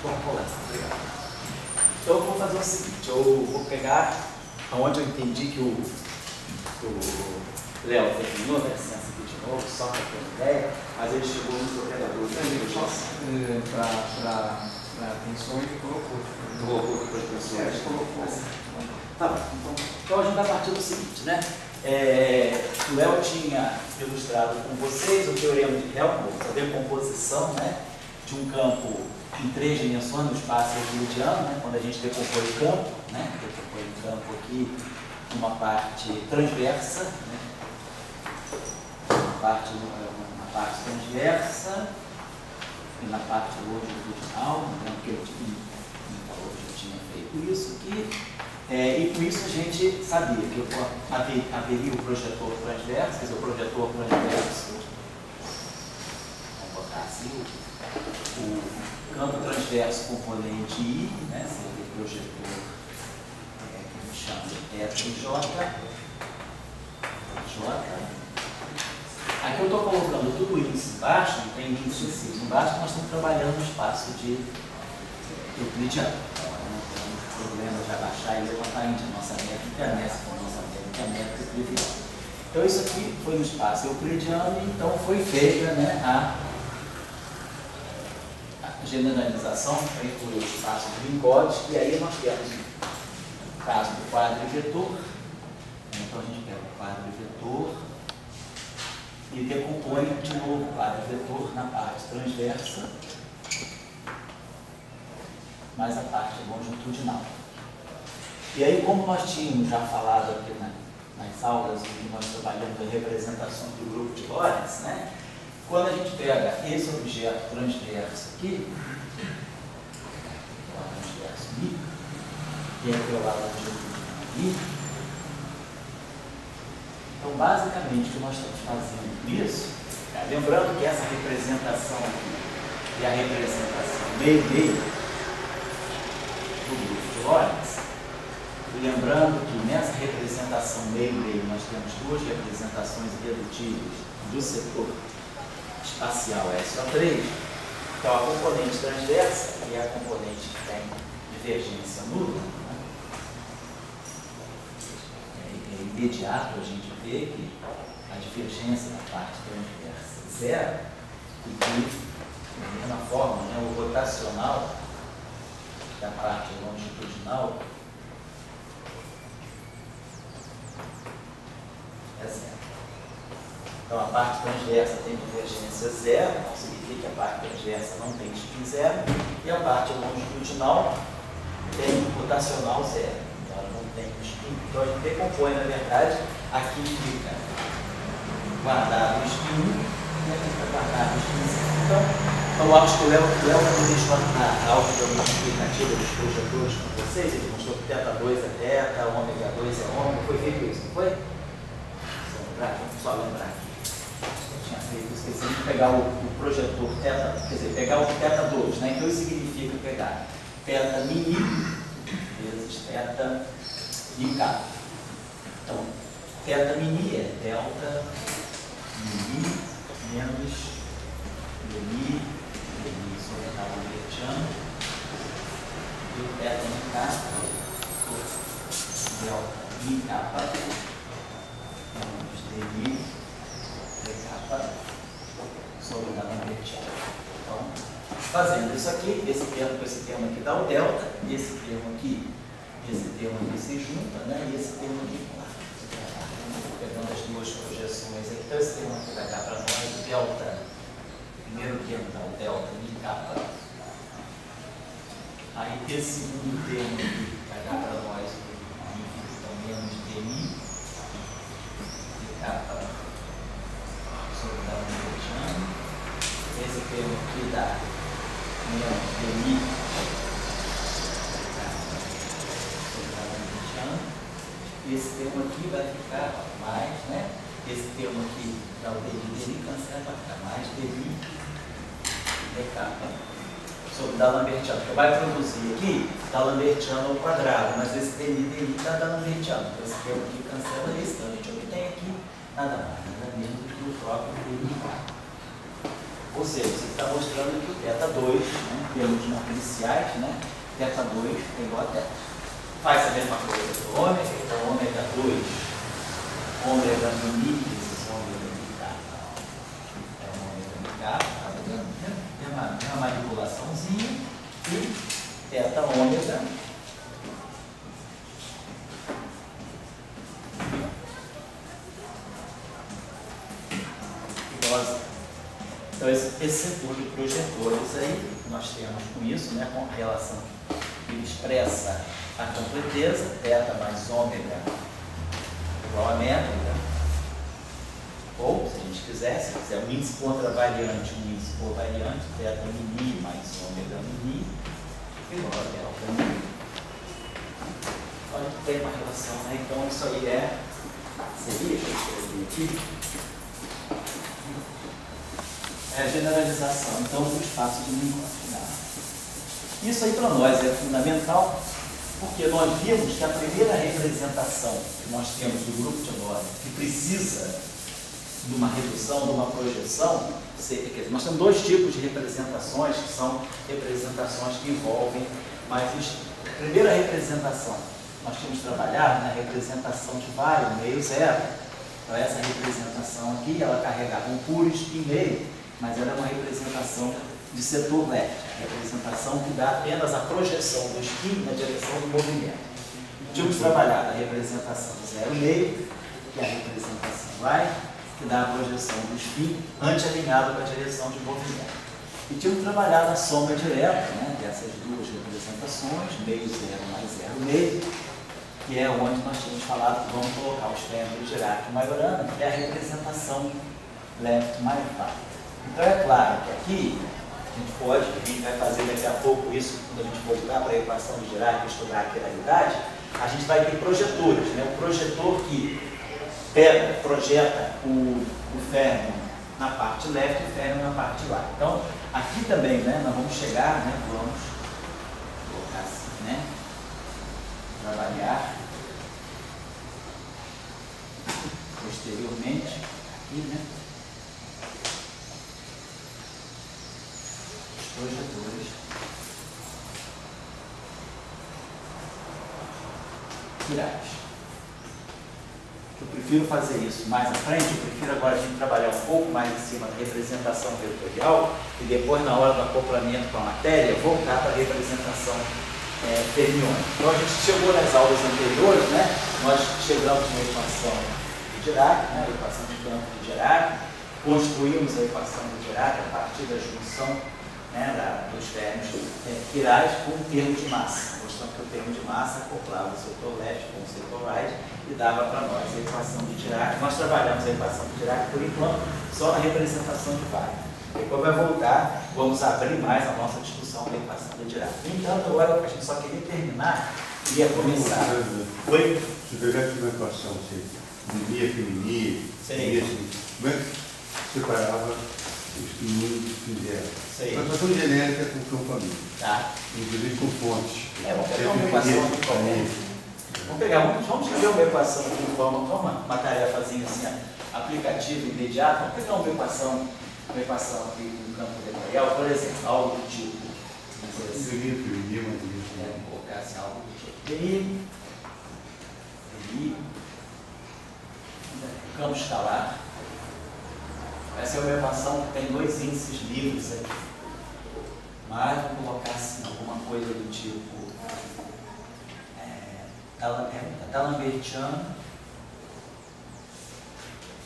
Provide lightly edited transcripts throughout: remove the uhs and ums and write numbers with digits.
Olá, obrigado. Então eu vou fazer o seguinte, eu vou pegar aonde eu entendi que o Léo terminou, dá licença aqui de novo, só para ter uma ideia, mas ele chegou no operador. Para atenção ele colocou. Colocou para as pessoas? Ele colocou. Tá bom, então a gente vai partir do seguinte, né? O Léo tinha ilustrado com vocês o teorema de Helmholtz, a decomposição, né, de um campo em 3 dimensões no espaço euclidiano, né, quando a gente decompõe o campo, né, decompõe o campo aqui uma parte transversa, né, uma parte transversa e na parte longitudinal, que eu tinha feito isso aqui. E com isso a gente sabia que haveria o projetor transverso, quer dizer, o projetor transverso, vamos botar assim, o campo transverso componente I, né, seria o projetor que a gente chama de J. Aqui eu estou colocando tudo isso embaixo, não tem índice assim embaixo, nós estamos trabalhando no espaço de euclidiano. Problema de abaixar e levantar a nossa métrica é trivial. Então isso aqui foi no espaço euclidiano, então foi feita, né, a generalização para incluir o espaço de Minkowski, e aí nós temos o caso do quadrivetor. Então a gente pega o quadrivetor e decompõe de novo o quadrivetor na parte transversa mais a parte longitudinal. E aí, como nós tínhamos já falado aqui nas aulas onde nós trabalhamos a representação do grupo de Lorentz, né? Quando a gente pega esse objeto transverso aqui, o transverso I, e aqui o lado longitudinal I, então basicamente o que nós estamos fazendo isso, lembrando que essa representação aqui e a representação meio-meio do grupo de Lorentz, lembrando que nessa representação meio-meio nós temos duas representações irredutíveis do setor espacial SO3, então a componente transversa e a componente que tem divergência nula, né? É imediato a gente vê que a divergência na parte transversa é zero e que, da mesma forma, né, o rotacional da parte longitudinal é zero. Então a parte transversa tem divergência zero, não significa que a parte transversa não tem spin zero, e a parte longitudinal tem rotacional zero, então ela não tem spin. Então a gente decompõe, na verdade, aqui fica guardado o spin 1 e aqui fica guardado o spin 0. Então, eu acho que o Léo não deixou a algebra explicativa dos projetores com vocês, ele mostrou que θ2 é θ, ômega 2 é ômega, foi feito isso, não foi? Vamos só lembrar aqui. Eu tinha feito, esqueci de pegar o projetor θ, quer dizer, pegar o θ2, né? Então isso significa pegar θ mini vezes θ de K. Então, θ mini é delta mini menos dmi sobre a lambertiana e o θ de K delta I kappa menos dmi de kappa sobre a lambertiana. Então, fazendo isso aqui, esse termo com esse termo aqui dá o delta, e esse termo aqui se junta, né? E esse termo aqui pegando as duas projeções aqui, então esse termo aqui vai dar para nós o delta. Primeiro termo dá o delta de kappa. Aí esse segundo termo aqui vai dar para nós o menos dmi de kappa sobre a lambertiana. Esse termo aqui dá menos dmi de kappa sobre a lambertiana. Esse termo aqui vai ficar mais, né? Esse termo aqui dá o dmi, cancela, vai ficar mais dmi de kappa sobre da lambertiana. Porque vai produzir aqui da lambertiana ao quadrado, mas esse dmi está da lambertiana. Então esse termo aqui cancela esse, então a gente obtém aqui nada mais, nada menos do que o próprio dmi. Ou seja, você está mostrando que o θ2, né, em termos matriciais, né, θ2 é igual a θ. Faz a mesma coisa para o ômega, então ômega 2, ômega no mi, esse ômega no K, é ômega no K, tá vendo? Tem uma manipulaçãozinha e θ ômega. Então, esse setor de projetores aí, nós temos com isso, né, com a relação que ele expressa a completeza, θ mais ômega igual a métrica, ou, se a gente quiser, se quiser um índice contra variante, um índice por variante, θ mini mais ômega mini igual a delta mini. Olha que tem uma relação, né? Então, isso aí seria, deixa eu escrever aqui, é a generalização, então, do espaço de linguagem. Né? Isso aí para nós é fundamental, porque nós vimos que a primeira representação que nós temos do grupo de Norton, que precisa de uma redução, de uma projeção, quer dizer, nós temos dois tipos de representações, que são representações que envolvem mais isto. A primeira representação, nós tínhamos trabalhado na representação de vário, meio zero. Então, essa representação aqui, ela carregava um puro spin meio, mas ela é uma representação de setor left, representação que dá apenas a projeção do spin na direção do movimento. Tínhamos trabalhado a representação zero meio, que é a representação right, que dá a projeção do spin anti-alinhado com a direção de movimento. E tínhamos trabalhado a soma direta, né, dessas duas representações, meio zero mais zero meio, que é onde nós tínhamos falado que vamos colocar os termos de Dirac e Majorana, que é a representação left mais right. Então é claro que aqui a gente vai fazer daqui a pouco isso, quando a gente for olhar para a equação de Dirac e estudar a quiralidade, a gente vai ter projetores, né? O projetor que projeta o férmio na parte left e o férmio na parte right. Então, aqui também, né, nós vamos chegar, né, vamos colocar assim, né, trabalhar posteriormente aqui, né, projetores virais. Eu prefiro fazer isso mais à frente, eu prefiro agora a gente trabalhar um pouco mais em cima da representação vetorial e depois, na hora do acoplamento com a matéria, voltar para a representação fermiônica. Então, a gente chegou nas aulas anteriores, né? Nós chegamos na equação de Dirac, né? A equação de campo de Dirac, construímos a equação de Dirac a partir da junção, né, dos férmios quirais com o termo de massa, mostrando que o termo de massa acoplava o setor left com o setor right e dava para nós a equação de Dirac. Nós trabalhamos a equação de Dirac por enquanto só na representação de vário. Depois vai voltar, vamos abrir mais a nossa discussão da equação de Dirac. No entanto, agora a gente só queria terminar, queria começar. Oi? Se pegasse uma equação assim, minia, feminia, como é que separava os meninos que fizeram? Uma equação genérica com campo amigo. Tá. Inclusive com fontes. Vamos pegar uma equação aqui qualquer. Vamos escrever uma equação aqui de forma, uma tarefazinha assim, aplicativa, imediata. Vamos pegar uma equação aqui no campo vetorial, por exemplo, algo do tipo. Vamos colocar assim, algo do tipo. Campo escalar. Essa é uma equação que tem dois índices livres aqui. Mas vou colocar assim, alguma coisa do tipo D'Alembertiano,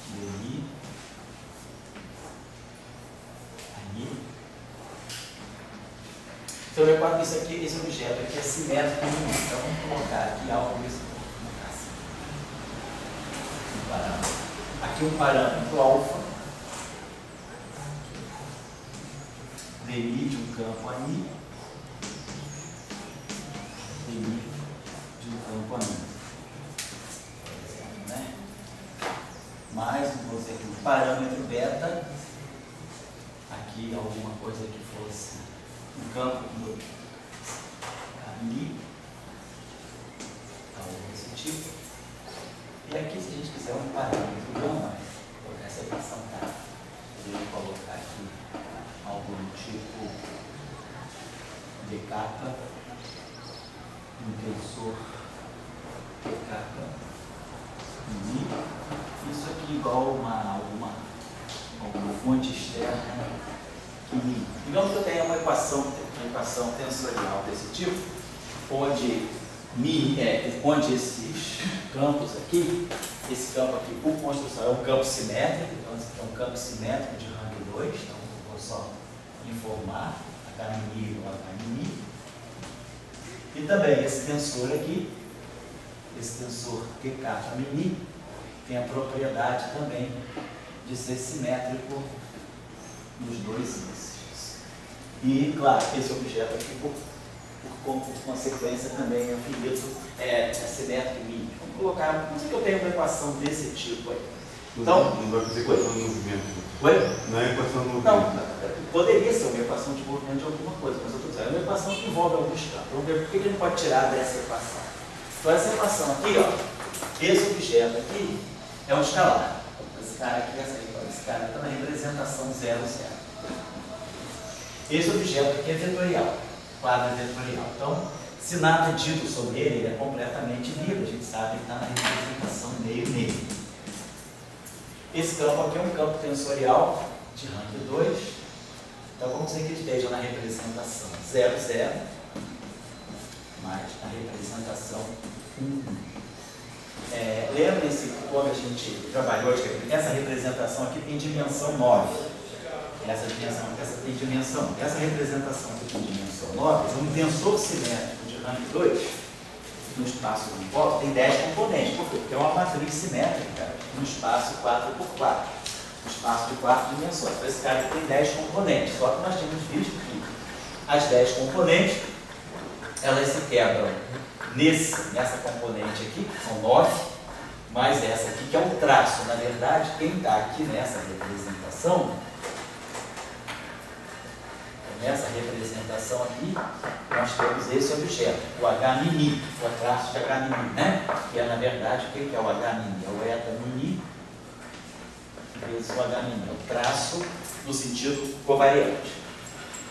Deni, aí. Então, isso aqui, esse objeto aqui é simétrico. Então, vamos colocar aqui algo desse. Aqui um parâmetro alfa, Deni de um campo aí, Deni de um campo aí, por exemplo, né? Mais um parâmetro beta, aqui alguma coisa que fosse um campo ali, algo desse tipo. E aqui, se a gente quiser um parâmetro gama, vou colocar essa equação, tá? Eu vou colocar aqui P capa, um tensor P capa, isso aqui igual a alguma fonte externa. Digamos que eu tenha uma equação tensorial desse tipo, onde esses campos aqui, esse campo aqui por construção é um campo simétrico, então esse aqui é um campo simétrico de rank 2, então eu vou só informar H' e H'. E também esse tensor aqui, esse tensor Q' tem a propriedade também de ser simétrico nos dois índices. E, claro, esse objeto aqui, por consequência, também é finito, é simétrico e mínimo. Vamos colocar, não sei que eu tenho uma equação desse tipo aí. Então, não vai fazer equação de movimento. Oi? Não é equação de movimento. Não, poderia ser uma equação de movimento de alguma coisa, mas eu estou dizendo, é uma equação que envolve alguns campos. Vamos ver por que a gente pode tirar dessa equação. Então, essa equação aqui, ó, esse objeto aqui é um escalar. Esse cara aqui, esse cara está na representação 0, 0. Esse objeto aqui é vetorial, quadro vetorial. Então, se nada dito sobre ele, ele é completamente livre. A gente sabe que está na representação meio meio. Esse campo aqui é um campo tensorial de rank 2. Então, vamos dizer que ele esteja na representação 0, 0, mais a representação 1, 1. Lembrem-se que quando a gente trabalhou, essa representação aqui tem dimensão 9. Essa representação aqui tem dimensão 9, é um tensor simétrico de rank 2, no espaço de volta, tem 10 componentes. Por quê? Porque é uma matriz simétrica no espaço 4x4, no espaço de 4 dimensões. Então, esse cara aqui tem 10 componentes. Só que nós temos visto que as 10 componentes, elas se quebram nessa componente aqui, que são 9, mais essa aqui, que é um traço. Na verdade, quem está aqui nessa representação aqui, nós temos esse objeto, o H', o traço de H', né? Que é, na verdade, o que é o H'? É o eta' vezes o H', é o traço no sentido covariante.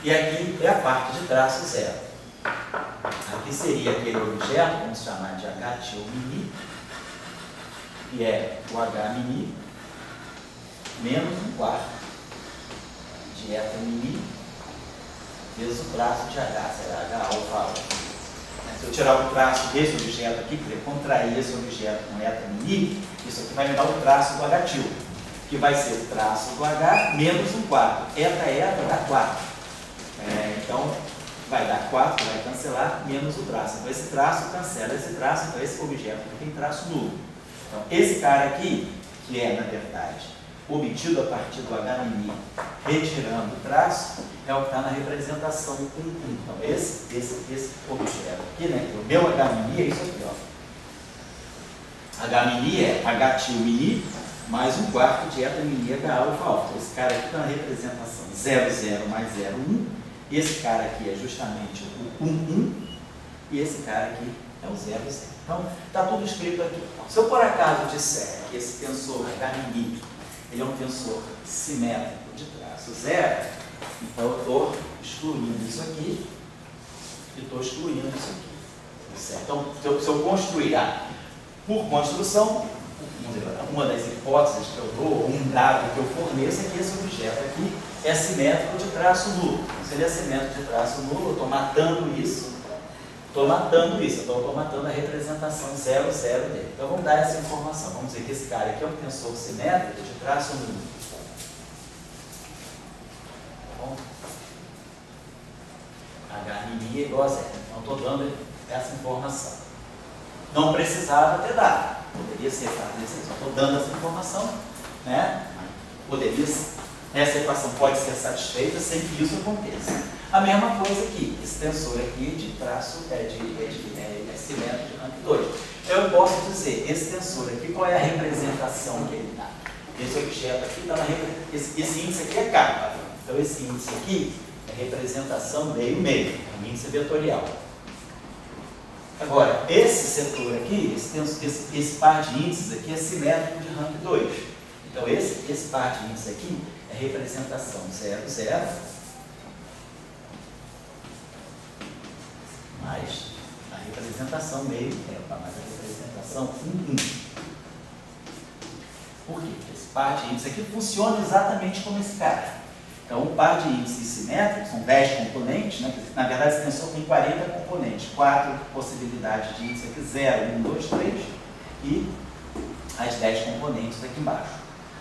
E aqui é a parte de traço 0. Aqui seria aquele objeto, vamos chamar de H', que é o H' menos 1/4 de eta' vezes o traço de H, será H alfa. Se eu tirar o traço desse objeto aqui, contrair esse objeto com eta', isso aqui vai me dar o traço do H', que vai ser o traço do H menos 1/4. Eta dá 4. Então, vai dar 4, vai cancelar, menos o traço. Então, esse traço cancela esse traço, então esse objeto aqui tem traço nulo. Então, esse cara aqui, que é, na verdade, obtido a partir do H', retirando o traço, é o que está na representação 1, 1. Então, esse objeto aqui, né, o meu H' é isso aqui, ó. H' é H' mais 1/4 de eta' H alfa. Então, esse cara aqui está na representação 0, 0 mais 0, 1. Esse cara aqui é justamente o 1, 1. E esse cara aqui é o 0, 0. Então, está tudo escrito aqui. Se eu, por acaso, disser que esse tensor H' ele é um tensor simétrico de traço 0, então eu estou excluindo isso aqui e estou excluindo isso aqui. Certo? Então, se eu construir por construção, uma das hipóteses que eu dou, um dado que eu forneço, é que esse objeto aqui é simétrico de traço nulo. Se ele é simétrico de traço nulo, eu estou matando isso. Então eu estou matando a representação 0, 0 dele. Então vamos dar essa informação. Vamos dizer que esse cara aqui é um tensor simétrico de traço nulo. Tá bom? H' é igual a 0. Então eu estou dando essa informação. Não precisava ter dado. Poderia ser fazer isso. Só estou dando essa informação, né? Essa equação pode ser satisfeita sem que isso aconteça. A mesma coisa aqui, esse tensor aqui de traço é simétrico de rank 2. Eu posso dizer, esse tensor aqui, qual é a representação que ele dá? Esse objeto aqui está na representação. Esse índice aqui é K. Então esse índice aqui é representação meio-meio, é um índice vetorial. Agora, esse setor aqui, esse par de índices aqui é simétrico de rank 2. Então esse par de índices aqui é representação 0, 0. representação meio, mas a representação 1, 1. Por quê? Porque esse par de índices aqui funciona exatamente como esse cara. Então, o par de índices simétricos, são 10 componentes, né? Na verdade, esse tensor tem 40 componentes, 4 possibilidades de índice aqui, 0, 1, 2, 3, e as 10 componentes aqui embaixo.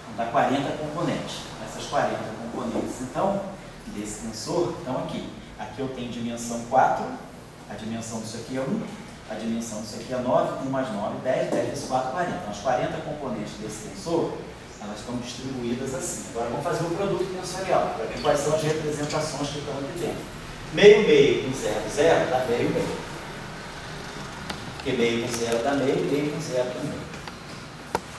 Então, dá 40 componentes. Essas 40 componentes, então, desse tensor, estão aqui. Aqui eu tenho dimensão 4, a dimensão disso aqui é 1, a dimensão disso aqui é 9, 1 mais 9, 10, 10 vezes 4, 40. Então, as 40 componentes desse tensor, elas estão distribuídas assim. Agora vamos fazer o produto tensorial, para ver quais são as representações que estão aqui dentro. Meio, meio com 0, 0 dá meio, meio. Porque meio com 0 dá meio, meio com 0 dá meio.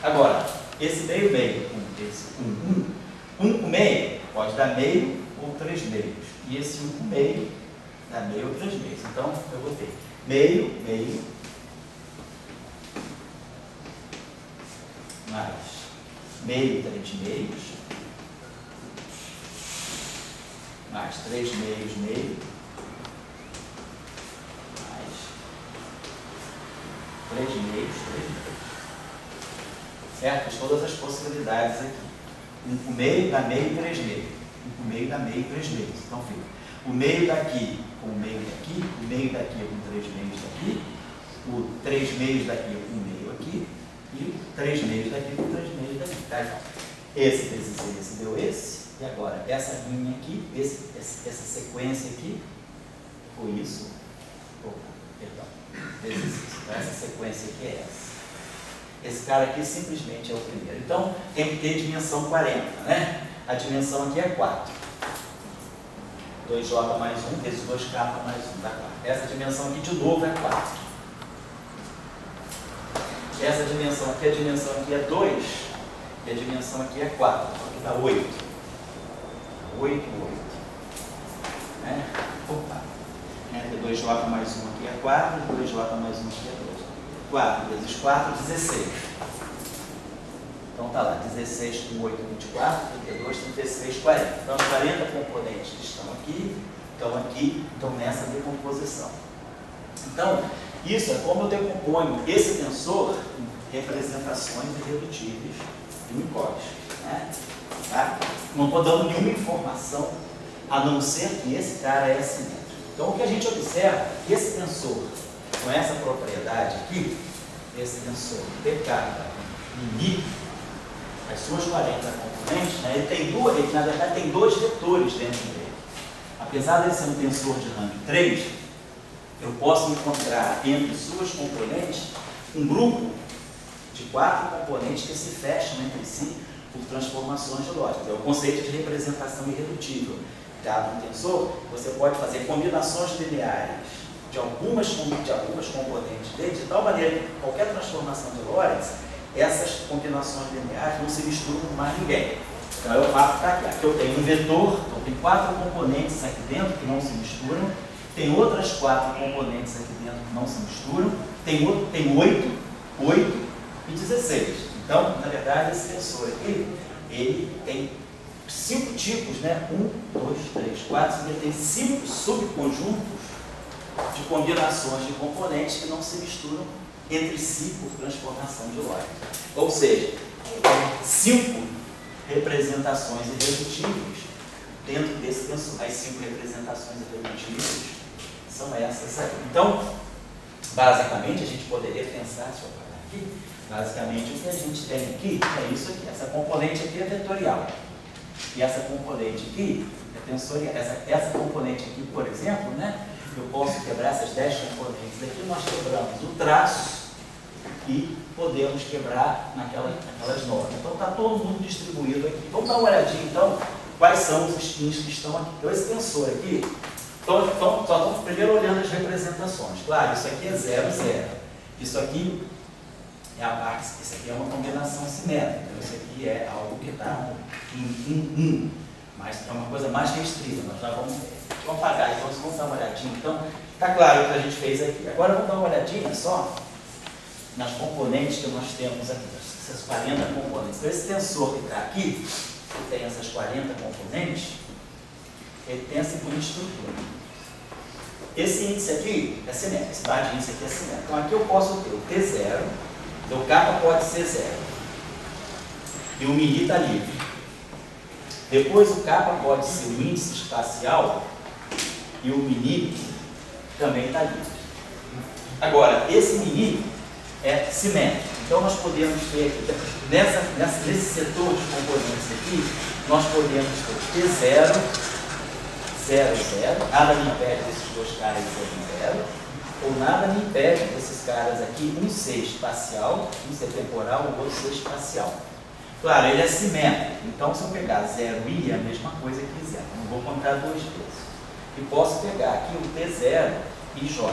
Agora, esse meio, meio com esse 1, 1, 1 com meio pode dar meio ou 3 meios. E esse 1 com meio dá meio ou 3 meios. Então, eu vou ter meio, meio, mais meio, 3 meios, mais 3 meios, meio, mais 3 meios, 3 meios. Certo? Todas as possibilidades aqui. 1 com meio dá meio, 3 meios. 1 com meio dá meio, 3 meios. Então fica o meio daqui com o meio daqui, o meio daqui com 3 meios daqui, o 3 meios daqui com o meio aqui, e o 3 meios daqui com 3 meios daqui. Tá? Então, esse vezes esse deu esse, e agora essa linha aqui, essa sequência aqui, foi isso, vezes isso. Então, essa sequência aqui é essa. Esse cara aqui simplesmente é o primeiro. Então, tem que ter dimensão 40, né? A dimensão aqui é 4. 2J mais 1 vezes 2K mais 1 dá 4. Essa dimensão aqui de novo é 4. Essa dimensão aqui, a dimensão aqui é 2. E a dimensão aqui é 4. Então aqui dá 8. 8, 8. Né? Opa. 2J mais 1 aqui é 4. 2J mais 1 aqui é 2. 4 vezes 4, 16. Então tá lá, 16 com 8, 24, 32, 36, 40. Então os 40 componentes que estão aqui, estão nessa decomposição. Então, isso é como eu decomponho esse tensor em representações irredutíveis de unicórnios. Né? Tá? Não estou dando nenhuma informação, a não ser que esse cara é assimétrico. Então o que a gente observa é que esse tensor, com essa propriedade aqui, esse tensor PK mini, as suas 40 componentes, né, ele na verdade tem 2 vetores dentro dele. Apesar de ser um tensor de rank 3, eu posso encontrar entre suas componentes um grupo de 4 componentes que se fecham entre si por transformações de lógica. É o conceito de representação irredutível. Dado um tensor, você pode fazer combinações lineares de algumas componentes dele, de tal maneira que qualquer transformação de Lorentz, essas combinações lineares não se misturam com mais ninguém. Então eu faço para aqui. Aqui eu tenho um vetor, então tem 4 componentes aqui dentro que não se misturam, tem outras 4 componentes aqui dentro que não se misturam, tem 8 e 16. Então, na verdade, esse tensor aqui, ele tem 5 tipos, né? 1, 2, 3, 4, ele tem 5 subconjuntos de combinações de componentes que não se misturam entre si por transformação de lógica. Ou seja, 5 representações irredutíveis dentro desse tensor. As 5 representações irredutíveis são essas aqui. Então, basicamente, a gente poderia pensar, deixa eu parar aqui, basicamente o que a gente tem aqui é isso aqui. Essa componente aqui é vetorial. E essa componente aqui é tensorial. Essa componente aqui, por exemplo, né? Eu posso quebrar essas 10 componentes aqui, nós quebramos o traço e podemos quebrar naquelas normas. Então está todo mundo distribuído aqui. Vamos dar uma olhadinha então quais são os spins que estão aqui. Então esse tensor aqui, só estamos primeiro olhando as representações. Claro, isso aqui é 0, 0. Isso aqui é a parte, isso aqui é uma combinação simétrica. Então isso aqui é algo que está em 1. Mas é uma coisa mais restrita, nós já vamos ver. Vamos apagar, então vamos dar uma olhadinha. Então, está claro o que a gente fez aqui. Agora vamos dar uma olhadinha só nas componentes que nós temos aqui, essas 40 componentes. Então, esse tensor que está aqui, que tem essas 40 componentes, ele tem a seguinte estrutura. esse índice aqui é simétrico, esse par de índice aqui é simétrico. Então aqui eu posso ter o T0, então o kappa pode ser 0. E o mini está livre. Depois o kappa pode ser o índice espacial e o mini também está livre. Agora, esse mini é simétrico. Então nós podemos ter, nesse setor de componentes aqui, nós podemos ter T0, 0, 0, nada me impede desses dois caras serem 0, ou nada me impede desses caras aqui, um ser espacial, um ser temporal, o outro ser espacial. Claro, ele é simétrico, então se eu pegar 0 i é a mesma coisa que 0, não vou contar duas vezes. E posso pegar aqui o T0 e J,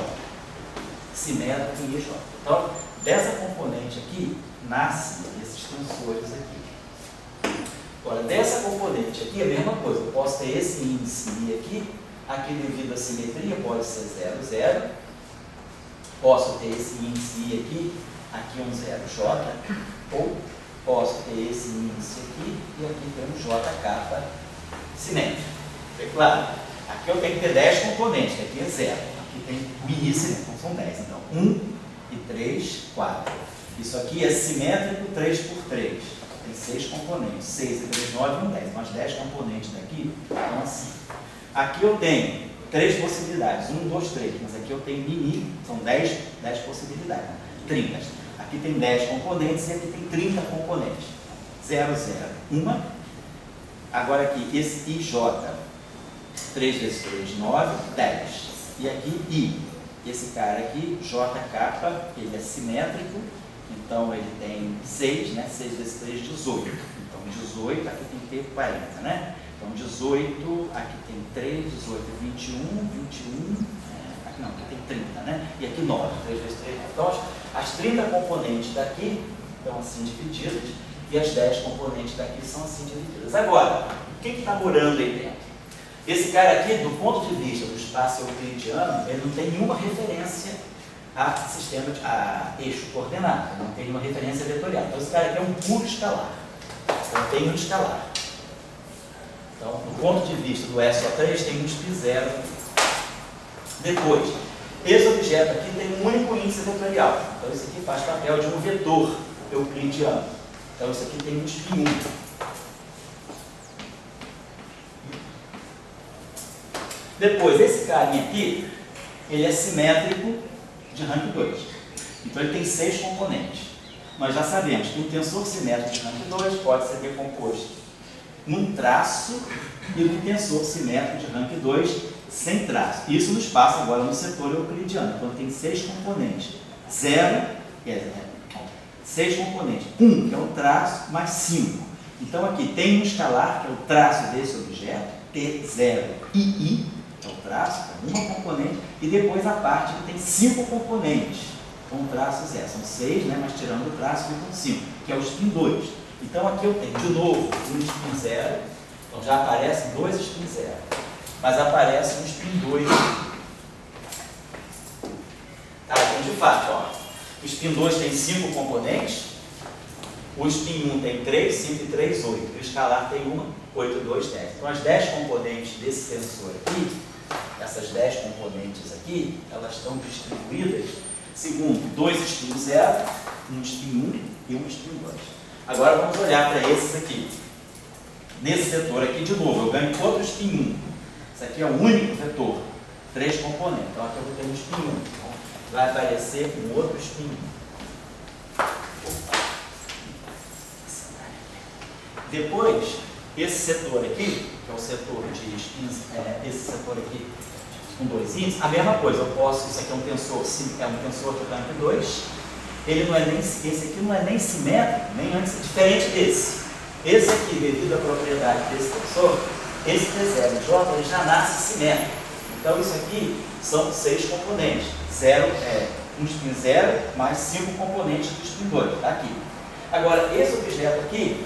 simétrico e J. Então, dessa componente aqui, nasce esses tensores aqui. Agora, dessa componente aqui, é a mesma coisa. Eu posso ter esse índice aqui devido à simetria, pode ser 0, 0. Posso ter esse índice aqui um 0J. Ou posso ter esse índice aqui e aqui tem um JK simétrico. É claro, aqui eu tenho que ter 10 componentes, aqui é 0. Aqui tem mini simétrico, então são 10. Então, 1 e 3, 4. Isso aqui é simétrico 3 por 3. Tem 6 componentes. 6 e 3, 9 e 1, 10. Mas 10 componentes daqui estão assim. Aqui eu tenho 3 possibilidades. 1, 2, 3. Mas aqui eu tenho mini. São 10 possibilidades. 30. Aqui tem 10 componentes e aqui tem 30 componentes. 0, 0, 1. Agora aqui, esse IJ. 3 vezes 3, 9, 10. E aqui I. Esse cara aqui, JK, ele é simétrico. Então, ele tem 6, né? 6 vezes 3, 18. Então, 18, aqui tem que ter 40, né? Então, 18, aqui tem 3, 18, 21, 21, aqui não, aqui tem 30, né? E aqui 9, 3 vezes 3. Então, as 30 componentes daqui estão assim divididas e as 10 componentes daqui são assim divididas. Agora, o que está morando aí dentro? Esse cara aqui, do ponto de vista do espaço euclidiano, ele não tem nenhuma referência a sistema a eixo coordenado, não tem nenhuma referência vetorial. Então, esse cara aqui é um puro escalar. Então, tem um escalar. Então, do ponto de vista do SO3, tem um π0. Depois, esse objeto aqui tem um único índice vetorial. Então, esse aqui faz papel de um vetor euclidiano. Então, esse aqui tem um π1. Depois, esse carinha aqui, ele é simétrico de rank 2. Então, ele tem 6 componentes. Nós já sabemos que um tensor simétrico de rank 2 pode ser decomposto num traço e num tensor simétrico de rank 2 sem traço. Isso nos passa agora no setor euclidiano. Então, tem 6 componentes. 6 componentes. 1, que é o traço, mais 5. Então, aqui tem um escalar, que é o traço desse objeto, T0 e I, que é o traço, que é uma componente, e depois a parte que tem 5 componentes, com o traço 0. São 6, né, mas tirando o traço ficam 5, que é o spin 2. Então, aqui eu tenho, de novo, um spin 0, então já aparecem 2 spin 0, mas aparece um spin 2. Tá, então, de fato, ó, o spin 2 tem 5 componentes, o spin 1 tem 3, 5 e 3, 8. O escalar tem 1, 8, 2, 10. Então, as 10 componentes desse tensor aqui, essas 10 componentes aqui, elas estão distribuídas segundo 2 spin 0, um spin 1 e um spin 2. Agora, vamos olhar para esses aqui. Nesse setor aqui, de novo, eu ganho outro spin 1. Esse aqui é o único vetor, 3 componentes. Então, aqui eu vou ter um spin 1. Então, vai aparecer um outro spin 1. Depois, esse setor aqui, que é o setor de spins, esse setor aqui com 2 índices, a mesma coisa, eu posso, isso aqui é um tensor de rank 2, ele não é nem, esse aqui não é nem simétrico, nem antes, diferente desse. Esse aqui, devido à propriedade desse tensor, esse T0 e J, ele já nasce simétrico. Então, isso aqui são 6 componentes. Um spin 0 mais 5 componentes do spin 2, está aqui. Agora, esse objeto aqui,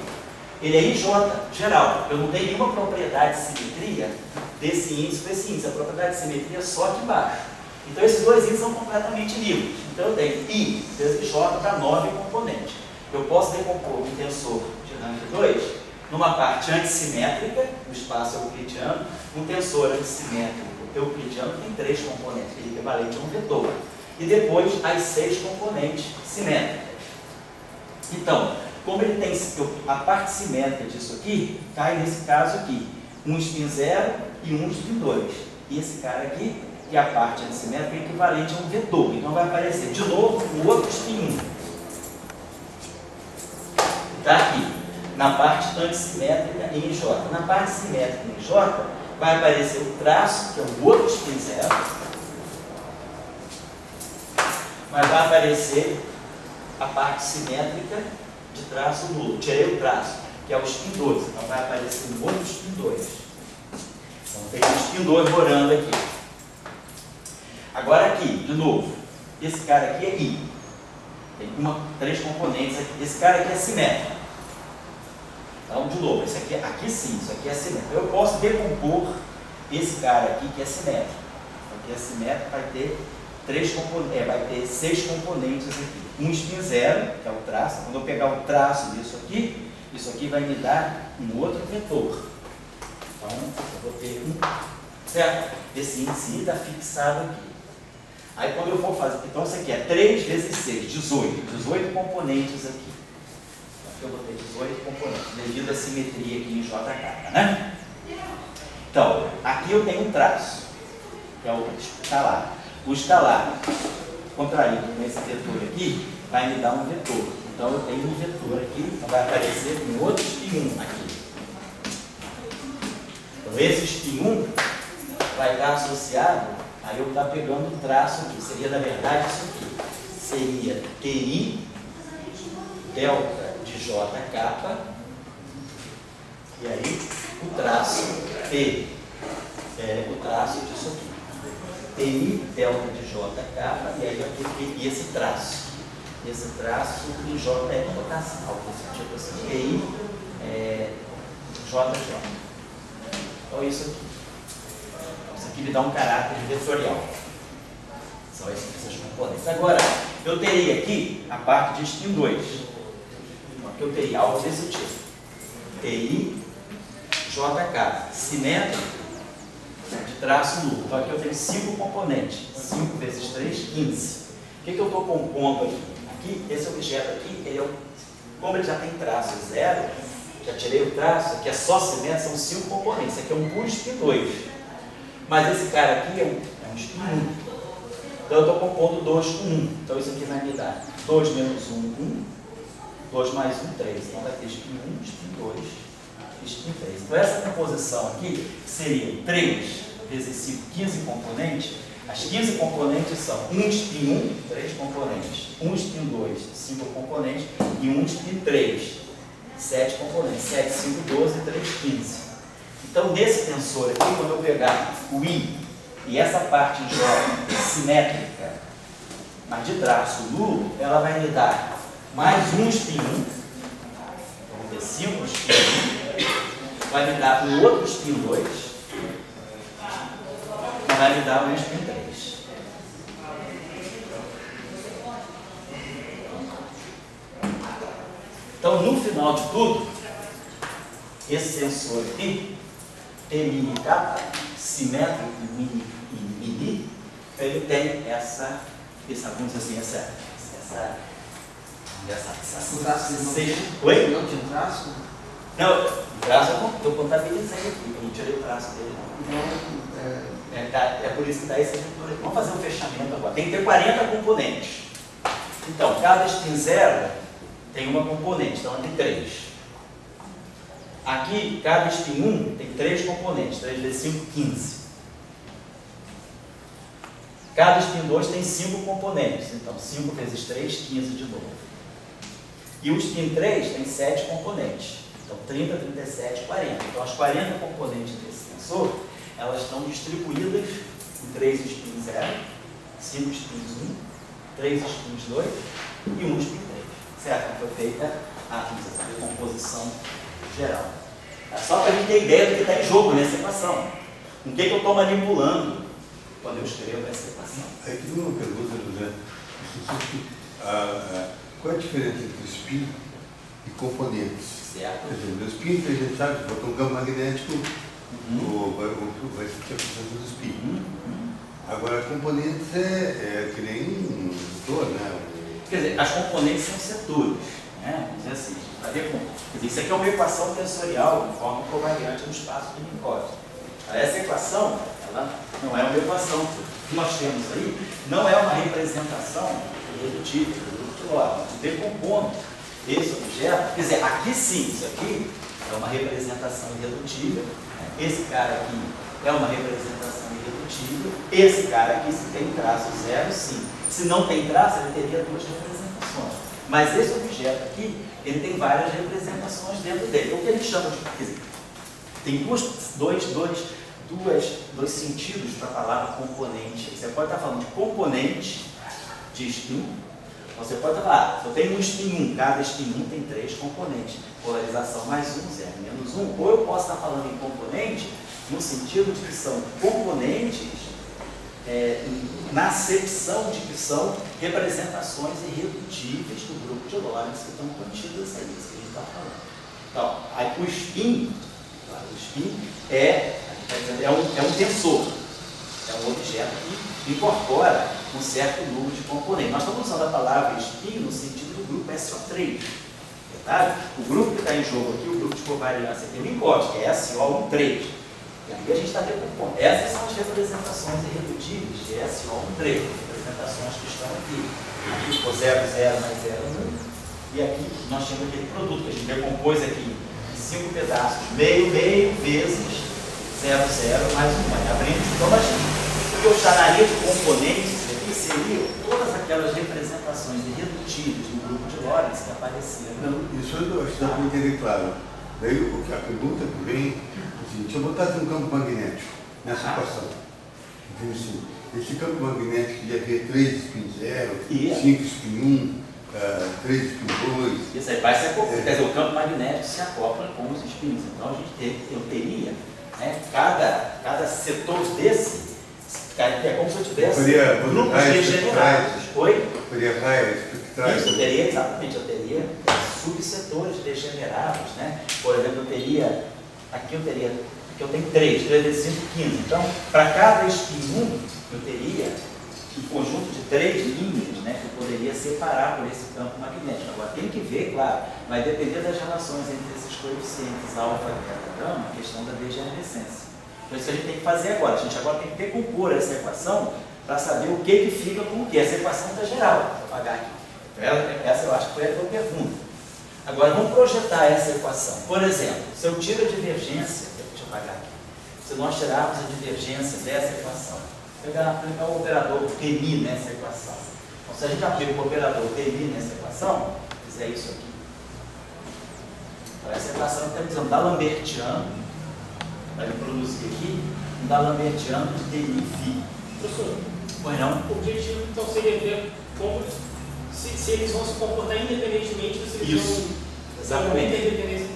ele é IJ geral. Eu não tenho nenhuma propriedade de simetria desse índice com esse índice. A propriedade de simetria é só aqui embaixo. Então, esses dois índices são completamente livres. Então, eu tenho I vezes J para 9 componentes. Eu posso decompor um tensor de rank 2 numa parte antissimétrica, no espaço euclidiano, um tensor antissimétrico euclidiano tem 3 componentes, que é equivalente a um vetor. E depois as 6 componentes simétricas. Então, como ele tem a parte simétrica disso aqui, cai nesse caso aqui, um spin 0 e um spin 2. E esse cara aqui, que é a parte antissimétrica, é equivalente a um vetor. Então vai aparecer de novo o outro spin 1. Está aqui, na parte antissimétrica em J. Na parte simétrica em J, vai aparecer o traço, que é o outro spin 0. Mas vai aparecer a parte simétrica de traço nulo. Tirei o traço, que é o spin 2. Então vai aparecer um outro spin 2. Então tem um spin 2 morando aqui. Agora aqui, de novo, esse cara aqui é I. Tem 3 componentes aqui. Esse cara aqui é simétrico. Então, de novo, esse aqui sim, isso aqui é simétrico. Eu posso decompor esse cara aqui que é simétrico. Aqui é simétrico, vai ter 3 componentes, vai ter 6 componentes aqui. Um spin 0, que é o traço. Quando eu pegar o traço disso aqui vai me dar um outro vetor. Então, eu vou ter certo? Esse índice está fixado aqui. Aí quando eu for fazer, então isso aqui é 3 vezes 6, 18. 18 componentes aqui. Aqui eu vou ter 18 componentes, devido à simetria aqui em JK, né? Então, aqui eu tenho um traço, que é o escalar. O escalar, contraído com esse vetor aqui, vai me dar um vetor. Então eu tenho um vetor aqui, então vai aparecer um outro spin 1 aqui. Então esse spin 1 vai estar associado, aí eu vou estar pegando o traço aqui, seria na verdade isso aqui. Seria TI delta de JK, e aí o traço T, o traço disso aqui. TI delta de JK, e aí aqui esse traço. Esse traço em J é rotacional, tipo assim, TI JJ. Então isso aqui. Isso aqui me dá um caráter vetorial. São essas componentes. Agora, eu teria aqui a parte de spin 2. Aqui eu teria algo desse tipo. TI JK, simétrico de traço nulo. Então aqui eu tenho 5 componentes. 5 vezes 3, 15. O que eu estou compondo aqui? Aqui, esse objeto aqui, ele como ele já tem traço 0, já tirei o traço, aqui é só simétrico, são 5 componentes. Esse aqui é um puro spin 2. Mas esse cara aqui é um spin 1. Então eu estou compondo 2 com 1. Então isso aqui vai me dar 2 menos 1, 1. 2 mais 1, 3. Então vai ter spin 1, spin 2, spin 3. Então essa composição aqui seria 3 vezes 5, 15 componentes. As 15 componentes são 1 spin 1, 3 componentes. 1 spin 2, 5 componentes. E 1 spin 3, 7 componentes. 7, 5, 12, 3, 15. Então nesse tensor aqui, quando eu pegar o I e essa parte em J simétrica, mas de traço nulo, ela vai me dar mais 1 spin 1. Então vou ter 5 spin 1. Vai me dar um outro spin 2. E vai me dar um spin 3. Então, no final de tudo, esse tensor aqui, T mini K, simétrico e mini, ele tem vamos dizer assim, Oi? Não tinha traço? Não, o traço eu contabilizei aqui, eu tirei o traço dele. É por isso que dá esse vetor aqui. Vamos fazer um fechamento agora. Tem que ter 40 componentes. Então, cada spin 0 tem uma componente, então tem 3. Aqui, cada spin 1 tem 3 componentes, 3 vezes 5, 15. Cada spin 2 tem 5 componentes, então 5 vezes 3, 15 de novo. E o spin 3 tem 7 componentes, então 30, 37, 40. Então as 40 componentes desse tensor, elas estão distribuídas em 3 spins 0, 5 spins 1, 3 spins 2 e 1 spin 3. Certo? Foi feita a composição geral. Só para a gente ter ideia do que está em jogo nessa equação. O que eu estou manipulando quando eu escrevo essa equação? Aí tem uma pergunta, José. Qual é a diferença entre spin e componentes? Certo. Quer dizer, o spin, a gente sabe, botou um campo magnético vai ser a função do spin. Agora, componentes é que nem um setor, né? Quer dizer, as componentes são setores, né? Vamos dizer assim, vai ver como. Quer dizer, isso aqui é uma equação tensorial de forma covariante no espaço de Minkowski. Essa equação, ela não é uma equação. O que nós temos aí não é uma representação redutível do grupo de Lorentz. Decompondo esse objeto, quer dizer, aqui sim, isso aqui é uma representação irredutível. Esse cara aqui é uma representação irredutível. Esse cara aqui, se tem traço zero, sim. Se não tem traço, ele teria duas representações. Mas esse objeto aqui, ele tem várias representações dentro dele. O que a gente chama de... Quer dizer, tem dois sentidos para a palavra componente. Você pode estar falando de componente de spin. Você pode falar, se eu tenho um spin 1, cada spin 1 tem 3 componentes. Polarização mais 1, 0, menos 1. Ou eu posso estar falando em componente no sentido de que são componentes na acepção de que são representações irredutíveis do grupo de Lorentz que estão contidas aí, isso que a gente está falando. Então, aí o spin é um tensor, é um objeto que incorpora um certo número de componentes. Nós estamos usando a palavra spin no sentido do grupo SO3. Verdade? O grupo que está em jogo aqui, o grupo de covariância aqui, o Minkowski, é SO13. E aí a gente está decompondo. Essas são as representações irredutíveis de SO13, representações que estão aqui. Aqui ficou 0, 0 mais 0, 1. E aqui nós temos aquele produto que a gente decompôs aqui em 5 pedaços, meio vezes 0, 0 mais 1. Vai abrindo. Então, o que eu chamaria de componentes aqui seriam todas aquelas representações irredutíveis do grupo de Lorentz que apareceram. Não, isso eu acho que dá para entender claro. Daí a pergunta que vem assim, deixa eu botar aqui um campo magnético nessa equação. Então, assim, esse campo magnético ia ter 3 spin 0, 5 spin 1, 3 spin 2. Isso aí vai se acoplar. Quer dizer, o campo magnético se acopla com os spins. Então eu teria, né, cada setor desse, é como se eu tivesse grupos degenerados. Oi? Teria raias espectrais. Isso, eu teria, exatamente, eu teria subsetores degenerados, né? Por exemplo, aqui eu tenho 3 vezes 5, 15. Então, para cada spin 1, eu teria um conjunto de 3 linhas, né, que eu poderia separar por esse campo magnético. Agora, tem que ver, claro, vai depender das relações entre esses coeficientes alfa, beta, gama, a questão da degenerescência. Então, isso que a gente tem que fazer agora. A gente agora tem que decompor essa equação para saber o que fica com o que. Essa equação está geral, vou apagar aqui. Essa eu acho que foi a tua pergunta. Agora, vamos projetar essa equação. Por exemplo, se eu tiro a divergência, deixa eu apagar aqui. Se nós tirarmos a divergência dessa equação, pegar o operador TMI nessa equação. Então, se a gente aplica o operador TMI nessa equação, fizer isso aqui. Então, essa equação está dizendo D'Alembertiano, vai produzir aqui, um D'Alembertiano de TMI φ. Professor, pois não? O objetivo então seria ver como se eles vão se comportar independentemente do se isso, exatamente. Interdependência.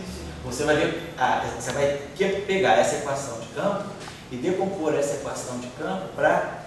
Você vai ver, você vai pegar essa equação de campo e decompor essa equação de campo para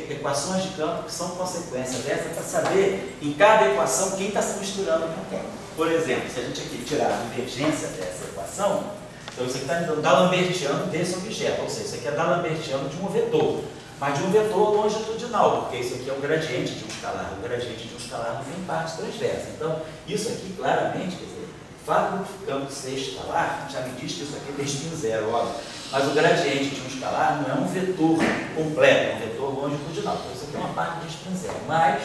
equações de campo que são consequência dessa, para saber em cada equação quem está se misturando com quem. Por exemplo, se a gente aqui tirar a divergência dessa equação, então isso aqui está dando D'Alembertiano desse objeto, ou seja, isso aqui é D'Alembertiano de um vetor, mas de um vetor longitudinal, porque isso aqui é o gradiente de um escalar. O gradiente de um escalar não tem parte transversa. Então, isso aqui claramente, quer dizer, o fato do campo ser escalar, já me diz que isso aqui tem spin 0, óbvio. Mas o gradiente de um escalar não é um vetor completo, é um vetor longitudinal. Então, isso aqui é uma parte de spin 0. Mas,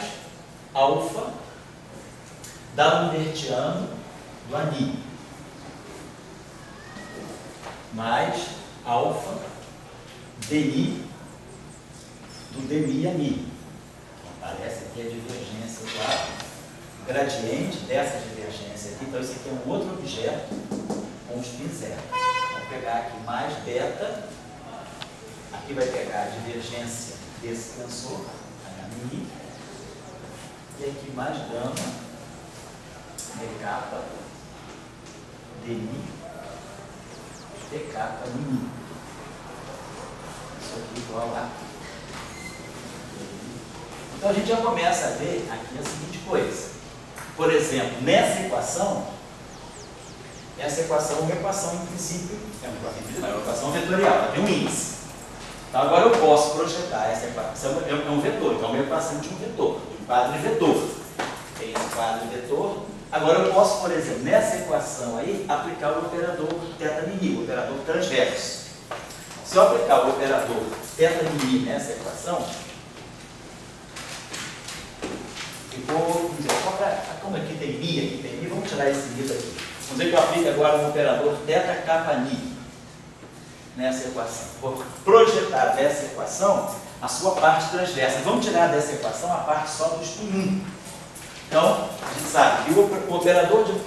alfa D'Alembertiano do Ani. Mais alfa DI do DMI Ani. Aparece aqui a divergência do gradiente dessa divergência aqui. Então, isso aqui é um outro objeto com spin 0. Vou pegar aqui mais beta. Aqui vai pegar a divergência desse tensor, HMI. E aqui mais gama, D kappa, DI, D kappa, mini. Isso aqui igual a. Então a gente já começa a ver aqui a seguinte coisa. Por exemplo, nessa equação, essa equação é uma equação, em princípio, É uma equação vetorial, ela tem um índice. Então agora eu posso projetar essa equação, é um vetor, então é uma equação de um vetor, de um quadro vetor. Tem esse quadro vetor. Agora eu posso, por exemplo, nessa equação aí, aplicar o operador θ-μ, o operador transverso. Se eu aplicar o operador θ-μ nessa equação, eu vou, vamos dizer, como aqui tem μ, vamos tirar esse μ daqui. Vamos dizer que eu aplico agora um operador θ-μ nessa equação. Vou projetar dessa equação a sua parte transversa. Vamos tirar dessa equação a parte só do estudo 1. Então, a gente sabe que o operador de θ,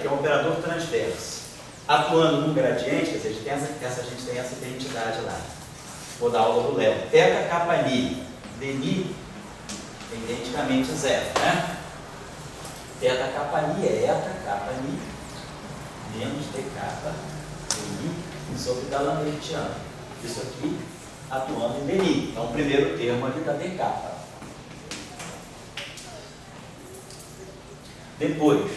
que é um operador transverso, atuando no gradiente, quer dizer, a gente tem essa identidade lá. Vou dar aula do Léo. θ-μ, dμ é identicamente zero, né? θ-μ é eta-μ menos dk dμ sobre D'Alembertiano. Isso aqui atuando em dμ. Então, o primeiro termo aqui da dk. Depois,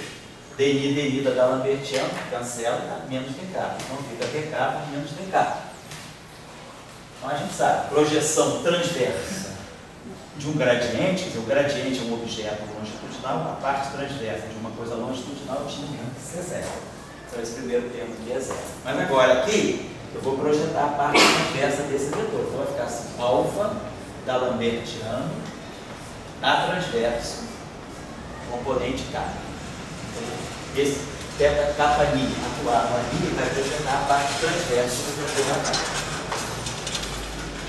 dμ da D'Alembertiano, cancela, menos dk. Então, fica dk menos dk. Então, a gente sabe, projeção transversa de um gradiente, quer dizer, o gradiente é um objeto longitudinal, a parte transversa de uma coisa longitudinal tinha que ser zero. Então, esse primeiro termo aqui é zero. Mas agora, aqui, eu vou projetar a parte transversa desse vetor. Então, vai ficar assim, alfa D'Alembertiano, A transverso, componente K. Esse θ-μ atuado ali vai projetar a parte transversa do vetor K.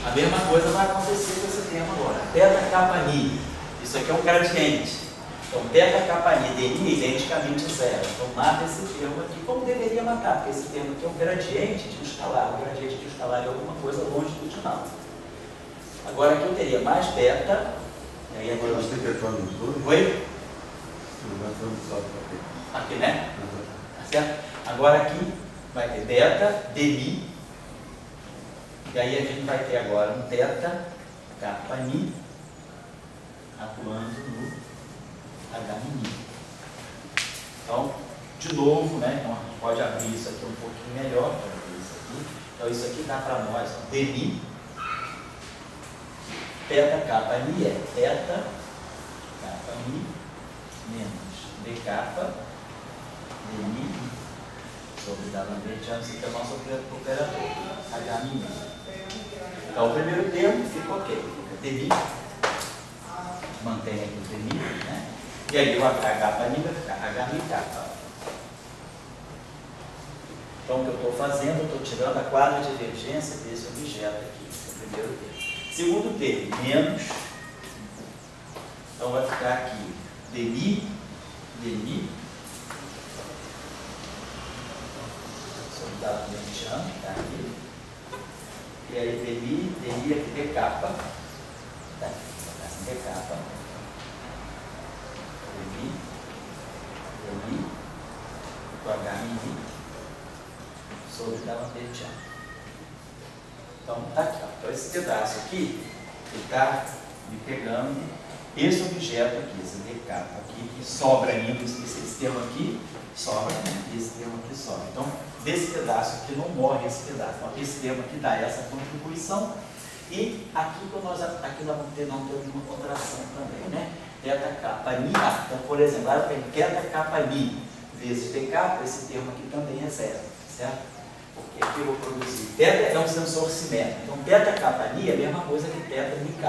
A mesma coisa vai acontecer com esse termo agora. θ-μ, isso aqui é um gradiente. Então, θ-μ dμ é identicamente zero. Então, mata esse termo aqui, como deveria matar, porque esse termo aqui é um gradiente de um escalar. O gradiente de um escalar é alguma coisa longitudinal. Agora aqui eu teria mais θ. E aí Agora você quer falar nos dois? Oi? Nós vamos só para Aqui, né? Tá certo? Agora aqui vai ter beta, dμ. E aí a gente vai ter agora um θ-μ atuando no h'. Então, de novo, né? Então a gente pode abrir isso aqui um pouquinho melhor. Então isso aqui dá para nós, ó, dμ. θ-μ é θ-μ menos dk dμ sobre D'Alembertiano, isso aqui é o nosso operador, h'. Então o primeiro termo fica ok, fica dμ, mantém aqui o dμ, né? E aí o h' vai ficar h'k. Então o que eu estou fazendo, eu estou tirando a quadra de divergência desse objeto aqui, esse é o primeiro termo. Segundo termo, menos, então vai ficar aqui dμ sobre D'Alembertiano, está aqui. E aí dμ aqui dk, tá? Assim dk, dμ com h' sobre D'Alembertiano. Então tá aqui, ó. Então esse pedaço aqui está me pegando esse objeto aqui, esse dk aqui, que sobra ainda, esse termo aqui sobra, né? Esse termo aqui sobra. Então, desse pedaço aqui não morre esse pedaço. Então, esse termo aqui dá essa contribuição. E aqui nós vamos ter uma contração também, né? θ-μ. Então, por exemplo, eu tenho θ-μ vezes dk, esse termo aqui também é zero, certo? Porque aqui eu vou produzir. Θ é um sensor simétrico. Então, θ-μ é a mesma coisa que θ-μk.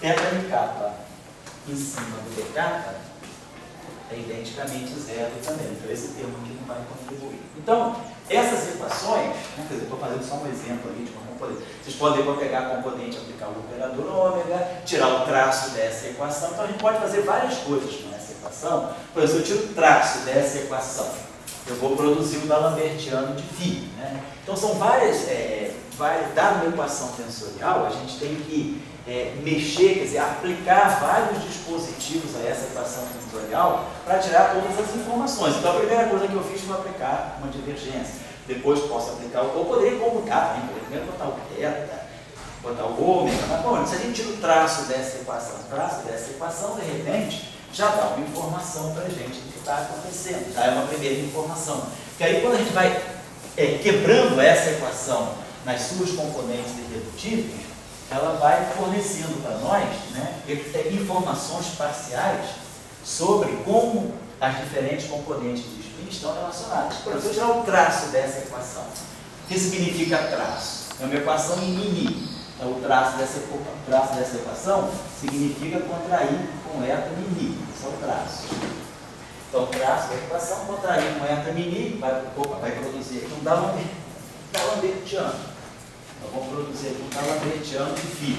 θ-mk em cima do dk é identicamente zero também. Então, esse termo aqui não vai contribuir. Então, essas equações, né, quer dizer, estou fazendo só um exemplo ali de como poder. Vocês podem pegar a componente, aplicar o operador ômega, tirar o traço dessa equação. Então, a gente pode fazer várias coisas com essa equação. Por exemplo, se eu tiro o traço dessa equação, eu vou produzir o D'Alembertiano de φ. Né? Então, são várias, dada uma equação tensorial, a gente tem que mexer, quer dizer, aplicar vários dispositivos a essa equação tensorial para tirar todas as informações. Então, a primeira coisa que eu fiz foi aplicar uma divergência. Depois posso aplicar, ou poderia computar, né? Primeiro botar o θ, botar o ômega, mas bom, se a gente tira o traço dessa equação, de repente, já dá uma informação para a gente do que está acontecendo. Já é uma primeira informação. Porque aí, quando a gente vai quebrando essa equação nas suas componentes irredutíveis, ela vai fornecendo para nós, né, informações parciais sobre como as diferentes componentes do spin estão relacionadas. Por exemplo, se eu tirar o traço dessa equação, o que significa traço? É uma equação em mini. Então, o traço dessa equação significa contrair com eta mini. Esse é o traço. Então, o traço da equação, contrair com eta mini, vai produzir aqui um d'Alembertiano. Então, vamos produzir aqui um d'Alembertiano de φ.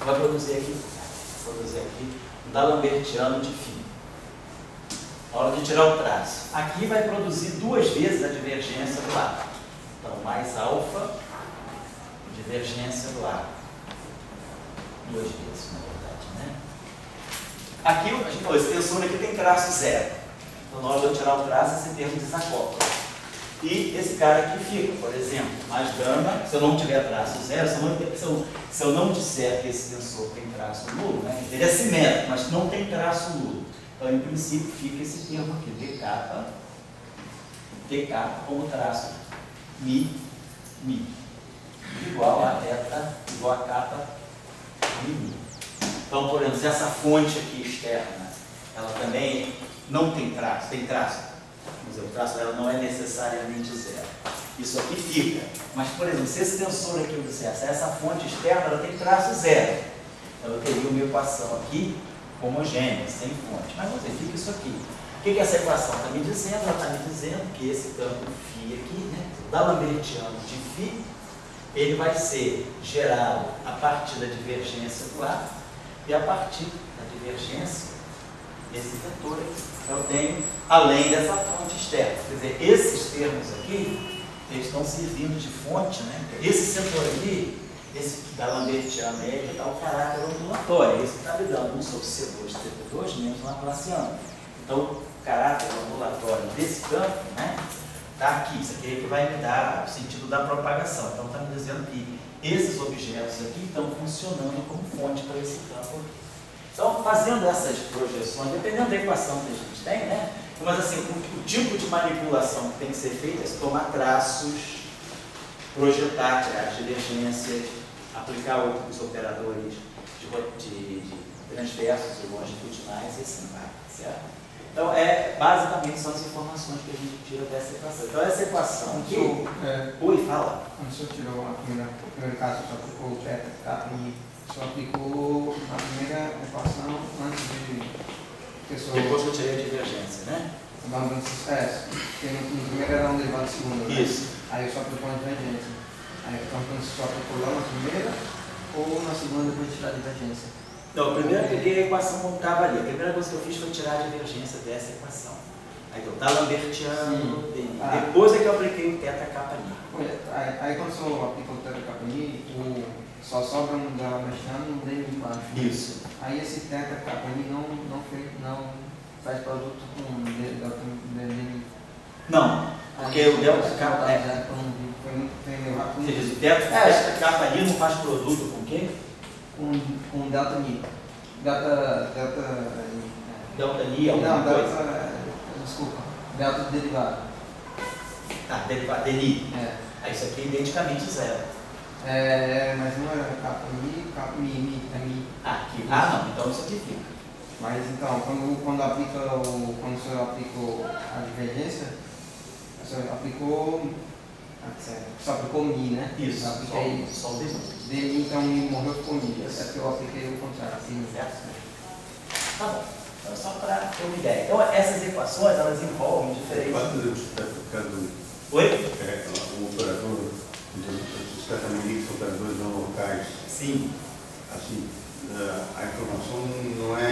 Vai produzir aqui um d'Alembertiano de φ. Na hora de tirar o traço. Aqui vai produzir duas vezes a divergência do lado. Então, mais alfa, divergência do lado. Duas vezes, na verdade, né? Aqui, esse tensor aqui tem traço zero. Então, na hora de eu tirar o traço, esse termo desacopla. E esse cara aqui fica, por exemplo, mais gama, se eu não tiver traço zero, se eu não disser que esse tensor tem traço nulo, né, ele é simétrico, mas não tem traço nulo. Então, em princípio, fica esse termo aqui, dk como traço mi, igual a kappa mi. Então, por exemplo, se essa fonte aqui externa, ela também não tem traço, mas o traço dela não é necessariamente zero. Isso aqui fica. Mas, por exemplo, se esse tensor aqui eu dissesse, essa fonte externa, ela tem traço zero. Então, eu teria uma equação aqui homogênea, sem fonte. Mas você fica isso aqui. O que essa equação está me dizendo? Ela está me dizendo que esse campo φ aqui, né, d'Alembertiano de φ, ele vai ser gerado a partir da divergência do ar e a partir da divergência desse vetor aqui. Eu tenho além dessa fonte externa. Quer dizer, esses termos aqui, eles estão servindo de fonte, né? Esse setor aqui, esse d'Alembertiano, ele dá o caráter ondulatório. Esse está me dando 1 sobre C2, CP2 menos Laplaciano. Então, o caráter ondulatório desse campo, né, está aqui. Isso aqui é que vai me dar o sentido da propagação. Então, está me dizendo que esses objetos aqui estão funcionando como fonte para esse campo aqui. Então, fazendo essas projeções, dependendo da equação que a gente tem, né? Mas assim, o tipo de manipulação que tem que ser feita é tomar traços, projetar, criar divergências, aplicar os operadores de transversos e longitudinais e assim vai, certo? Então, basicamente são as informações que a gente tira dessa equação. Então, essa equação aqui... Oi, fala. Quando o senhor tirou o primeiro caso, só aplicou o θ, kappa e só aplicou a primeira equação antes de... Depois que eu tirei a divergência, né? Porque no primeiro era um derivado do segundo, né? Isso. Aí eu só aplicou a divergência. Aí então você só aplicou lá na primeira ou na segunda depois de tirar a divergência? Não, primeiro eu peguei a equação como estava ali. A primeira coisa que eu fiz foi tirar a divergência dessa equação. Aí eu d'Alembertiano, depois é que eu apliquei o θ kappa ni. Aí quando você aplicou o θ kappa ni, só sobra um d'Alembertiano e um dele embaixo. Isso. Aí esse θ kappa ni não faz produto com delta ni. Não, porque o delta kappa foi muito errado. Você diz, o θ kappa ni não faz produto com quem? Com delta ni. Delta ni é alguma coisa? Desculpa. Delta de derivado. Derivado de ni. É. Isso aqui é identicamente zero. Mas não era kappa mi, é mi. Aqui. Não, então isso aqui fica. Mas então, quando o senhor aplicou a divergência, o senhor aplicou. Só aplicou mi, né? Isso, só o de mi, então mi morreu com mi. É que eu apliquei o contrário. Assim, certo? Tá bom. Então, só para ter uma ideia. Então, essas equações, elas envolvem diferentes... Quando você está aplicando Oi? um operador, os cataminiques são operadores não locais. Sim. Assim, a informação não é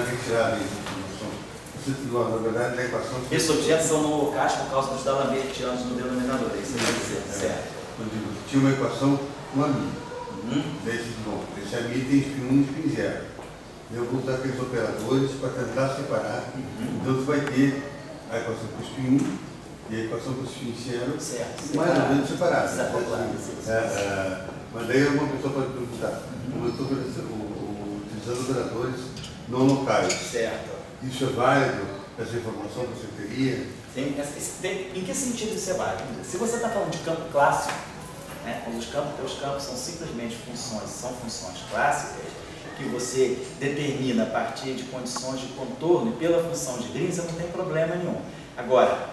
retirada dessa informação. Na verdade, na equação... Esses objetos são não locais por causa dos d'Alembertianos no denominador, é isso que você está dizendo, certo? Quando tinha uma equação, uma mi. Esse ami tem spin 1 e spin 0. Eu vou usar aqueles operadores para tentar separar. Então você vai ter a equação para o spin 1 e a equação para o spin 0 mais ou menos separadas. Mas daí uma pessoa pode perguntar, eu estou utilizando operadores não locais. Certo. Isso é válido? Essa informação que você teria? Em que sentido isso é válido? Se você está falando de campo clássico, né, quando os campos são simplesmente funções, são funções clássicas, que você determina a partir de condições de contorno e pela função de Green, você não tem problema nenhum. Agora,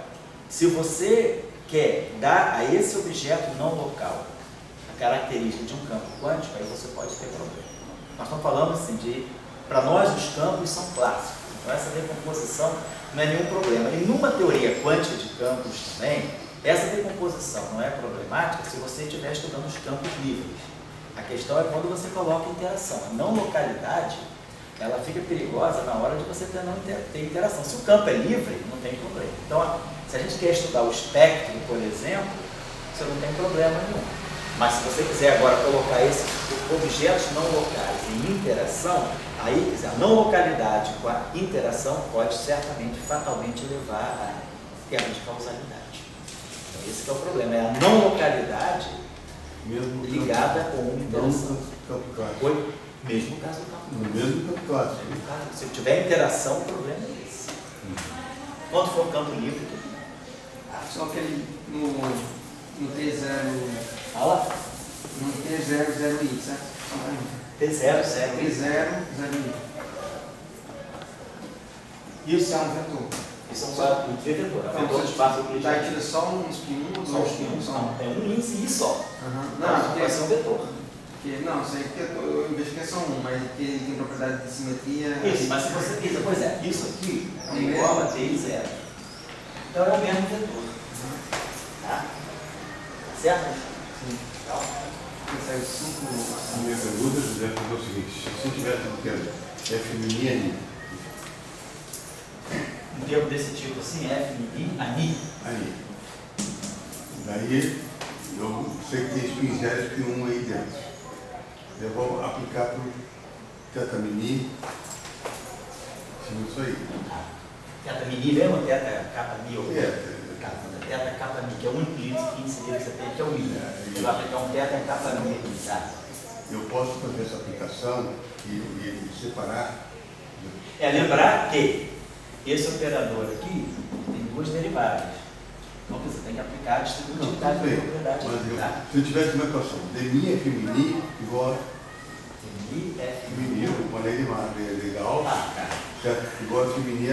se você quer dar a esse objeto não local a característica de um campo quântico, aí você pode ter problema. Nós estamos falando assim para nós os campos são clássicos, então essa decomposição não é nenhum problema. E numa teoria quântica de campos também, essa decomposição não é problemática se você estiver estudando os campos livres. A questão é quando você coloca interação. A não localidade, ela fica perigosa na hora de você não ter interação. Se o campo é livre, não tem problema. Então, se a gente quer estudar o espectro, por exemplo, você não tem problema nenhum. Mas se você quiser agora colocar esses objetos não locais em interação, aí a não localidade com a interação pode certamente, fatalmente levar a termos de causalidade. Então, esse que é o problema, é a não localidade mesmo ligada com uma interação. Campo clássico. Foi mesmo caso do campo No mesmo campo clássico. Se tiver interação, o problema é esse. Quando for campo livre, tudo bem. Só que ele no T0. Fala. No T0, 0i, certo? T0, 0. T0, 0i. Isso é um vetor. Isso é um vetor. É um vetor de espaço euclidiano. Daí tira só um spin 1 ou Só um spin 1? Não, é um índice I só. Não, porque esse é um vetor. Não, isso aí porque eu vejo que é só um, mas que ele tem propriedade de simetria. Isso, mas se você quiser, pois é, isso aqui é igual a T0. Então é o mesmo vetor. Tá? Certo? Sim. Então, Esse é o 5. A minha pergunta, José, é o seguinte: se eu tivesse tendo F mini um termo desse tipo assim, F, I, ANI. aí, daí eu sei que tem spin 0 e spin 1 aí dentro. Eu vou aplicar para o teta mini, isso aí. Teta mini mesmo ou teta capa mi? Teta capa mi, que é o único índice que você tem, que é o mi. Você vai aplicar um teta capa mi aqui, tá? Eu posso fazer essa aplicação e separar. Lembrar que esse operador aqui tem duas derivadas. Então você tem que aplicar a distributividade da propriedade. Mas se eu tivesse uma equação dmi F mini igual a dmi F mini, uma lei de legal, certo? igual a F mini, J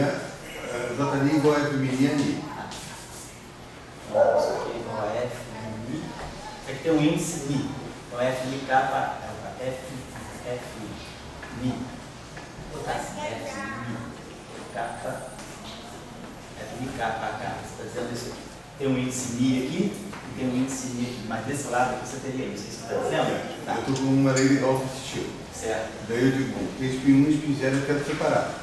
igual a F mini a ni. Isso aqui igual a F mi. Isso aqui tem um índice mi. Então F mi capa F mi. Vou botar assim, F mi capa F mi capa H. Você está dizendo isso aqui? Tem um índice mi aqui e tem um índice mi aqui, mas desse lado aqui você teria isso. Isso que você está dizendo? Tá. Eu estou com uma lei legal desse tipo. Certo. Daí eu digo, bom, tem spin 1 e spin 0 eu quero separar.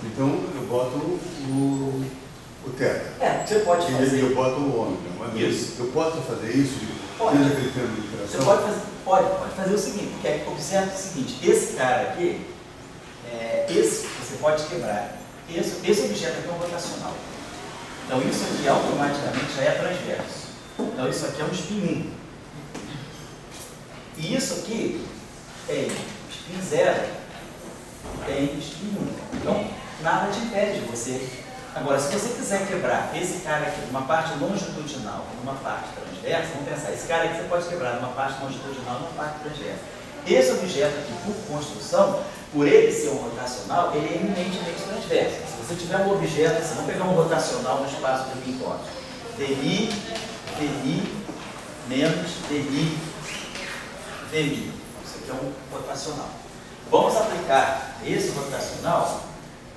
Então eu boto o teta. Você pode fazer. E eu boto o ômega. Mas isso. Eu posso fazer isso? Pode. Tendo aquele termo de interação? Você pode fazer o seguinte, porque observe o seguinte, esse cara aqui, você pode quebrar. Esse objeto aqui é um rotacional. Então isso aqui automaticamente já é transverso. Então isso aqui é um spin 1. E isso aqui tem spin 0, tem spin 1. Então nada te impede de você. Agora, se você quiser quebrar esse cara aqui numa parte longitudinal, numa parte transversa, vamos pensar, esse cara aqui você pode quebrar numa parte longitudinal, numa parte transversa. Esse objeto aqui, por construção, por ele ser um rotacional, ele é eminentemente transverso. Se você tiver um objeto, você vai pegar um rotacional no espaço de Minkowski. DI, VI, menos DI, VI. Isso aqui é um rotacional. Vamos aplicar esse rotacional,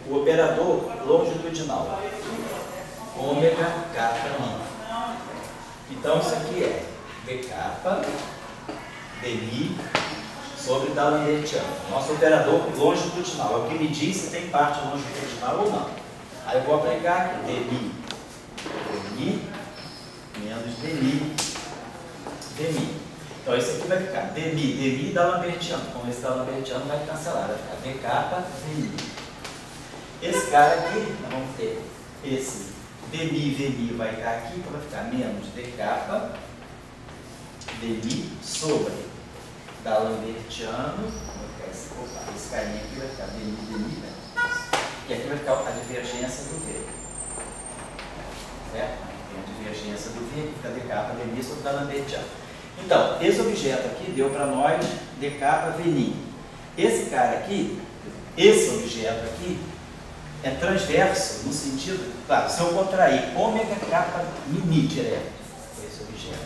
o operador longitudinal, ômega kappa mi. Então isso aqui é B kappa, DI, sobre Dall'Ambertiano. Nosso operador longitudinal é o que me diz se tem parte longitudinal ou não. Aí eu vou aplicar aqui DI menos DI. Então esse aqui vai ficar dmi da Lambertiano. Como esse da Lambertiano vai cancelar, vai ficar d capa dmi. Esse cara aqui, nós vamos ter esse dmi vai estar aqui, então vai ficar menos d capa dmi sobre da Lambertiano. Esse carinha aqui vai ficar dmi, né? E aqui vai ficar a divergência do V. Certo? Tem a divergência do V, que fica d capa dmi sobre da Lambertiano. Então, esse objeto aqui deu para nós d capa vni. Esse cara aqui, esse objeto aqui, é transverso no sentido, claro, se eu contrair ômega capa mini direto, esse objeto,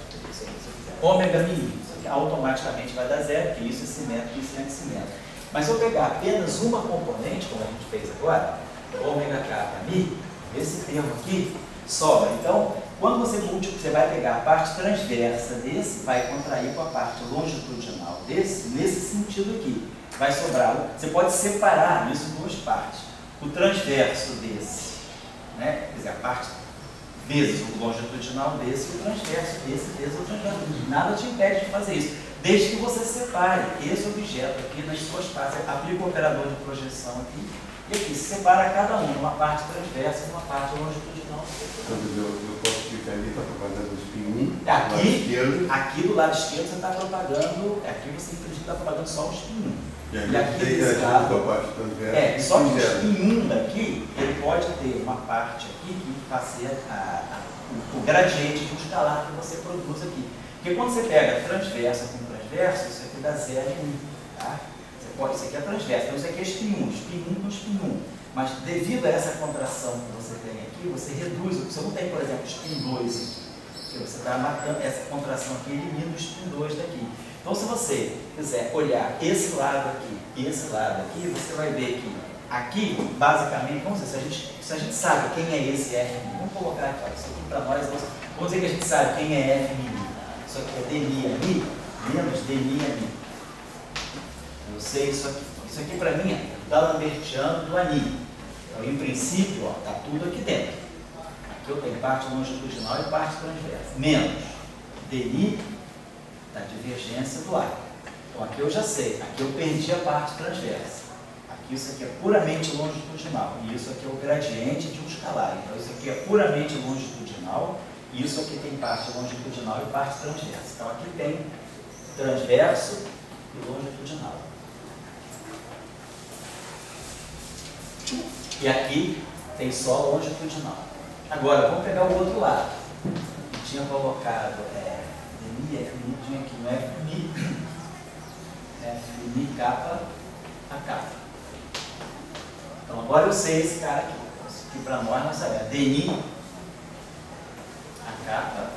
ômega mini, isso aqui automaticamente vai dar zero, que isso é simétrico e isso é antissimétrico. Mas se eu pegar apenas uma componente, como a gente fez agora, ômega capa mi, esse termo aqui sobra. Então, quando você vai pegar a parte transversa desse, vai contrair com a parte longitudinal desse, nesse sentido aqui. Vai sobrar, você pode separar isso em duas partes. O transverso desse, né? Quer dizer, a parte vezes o longitudinal desse e o transverso desse vezes o transverso. Nada te impede de fazer isso, desde que você separe esse objeto aqui nas suas partes. Aplica o operador de projeção aqui e aqui se separa cada uma parte transversa e uma parte longitudinal. Eu posso ficar ali, está propagando o spin 1. Aqui do lado esquerdo você está propagando, aqui você está propagando só o spin 1. E aqui desse lado, a parte transversa. Só que o spin 1 daqui, ele pode ter uma parte aqui que vai ser o gradiente de um escalar que você produz aqui. Porque quando você pega transverso com transverso, isso aqui dá 0 e 1. Tá? Isso aqui é transverso, então isso aqui é spin 1, spin 1 com spin 1. Mas devido a essa contração que você tem aqui, você reduz. Você não tem, por exemplo, spin 2 aqui. Você está matando essa contração aqui, elimina o spin 2 daqui. Então, se você quiser olhar esse lado aqui e esse lado aqui, você vai ver que aqui, basicamente, vamos dizer, se a gente sabe quem é esse F mini, vamos colocar aqui, isso aqui para nós, vamos dizer que a gente sabe quem é F mini. Isso aqui é dmi a mi menos dmi a mi. Eu sei isso aqui. Isso aqui para mim é da Lambertiano do Ani. Então, em princípio, está tudo aqui dentro. Aqui eu tenho parte longitudinal e parte transversa. Menos dmi da divergência do ar. Então aqui eu já sei, aqui eu perdi a parte transversa. Aqui isso aqui é puramente longitudinal. E isso aqui é o gradiente de um escalar. Então isso aqui é puramente longitudinal. E isso aqui tem parte longitudinal e parte transversa. Então aqui tem transverso e longitudinal. E aqui tem só longitudinal. Agora, vamos pegar o outro lado. Eu tinha colocado dmi, F tinha aqui no F' capa a capa. Então agora eu sei esse cara aqui. Que para nós sabemos. dmi a capa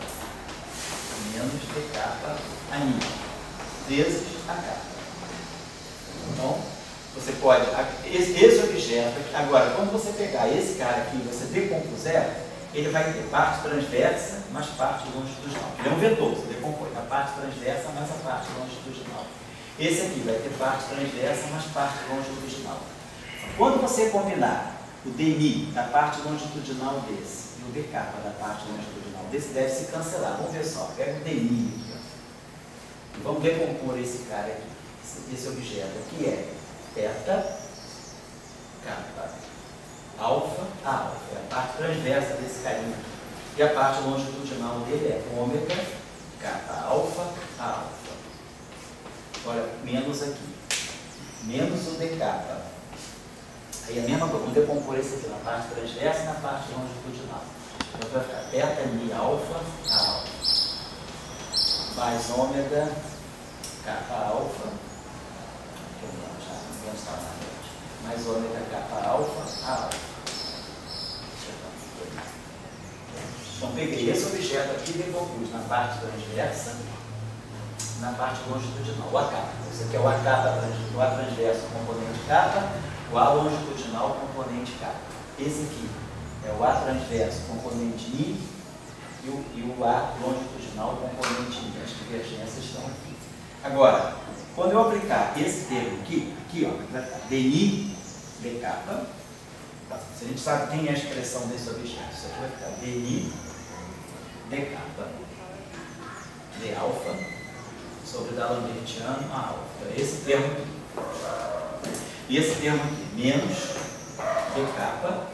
menos d capa a ni vezes a capa. Então, você pode, esse objeto aqui, agora, quando você pegar esse cara aqui e você decompuser, ele vai ter parte transversa mais parte longitudinal. Ele é um vetor, você decompõe a parte transversa mais a parte longitudinal. Esse aqui vai ter parte transversa mais parte longitudinal. Quando você combinar o dmi da parte longitudinal desse e o d capa da parte longitudinal desse, deve se cancelar. Vamos ver só, pega o dmi aqui, ó. E vamos decompor esse cara aqui, esse objeto aqui é θ capa alfa a alfa, é a parte transversa desse carinha aqui. E a parte longitudinal dele é ômega capa alfa a alfa. Olha, menos aqui, menos o d capa. Aí a mesma coisa, vamos decompor esse aqui na parte transversa e na parte longitudinal. Então vai ficar θ mi alfa a alfa mais ômega capa alfa mais ômega capa alfa a alfa. Então peguei esse objeto aqui e decompus na parte transversa, na parte longitudinal, o A capa. Esse aqui é o A capa, o A transverso componente capa, o A longitudinal componente capa. Esse aqui é o A transverso componente ni e o A longitudinal componente ni. As divergências estão aqui. Agora, quando eu aplicar esse termo aqui ó, vai ficar dni d capa. Se a gente sabe quem é a expressão desse objeto, isso aqui vai ficar dni d capa d alfa sobre D'Alembertiano a alfa. Esse termo aqui. E esse termo aqui, menos d kappa,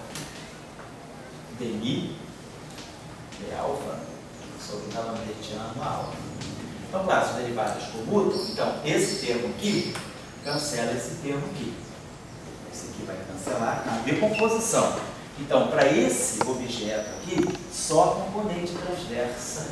dmi, d alfa, sobre D'Alembertiano a alfa. Então, claro, as derivadas comutam, então esse termo aqui cancela esse termo aqui. Esse aqui vai cancelar na decomposição. Então, para esse objeto aqui, só a componente transversa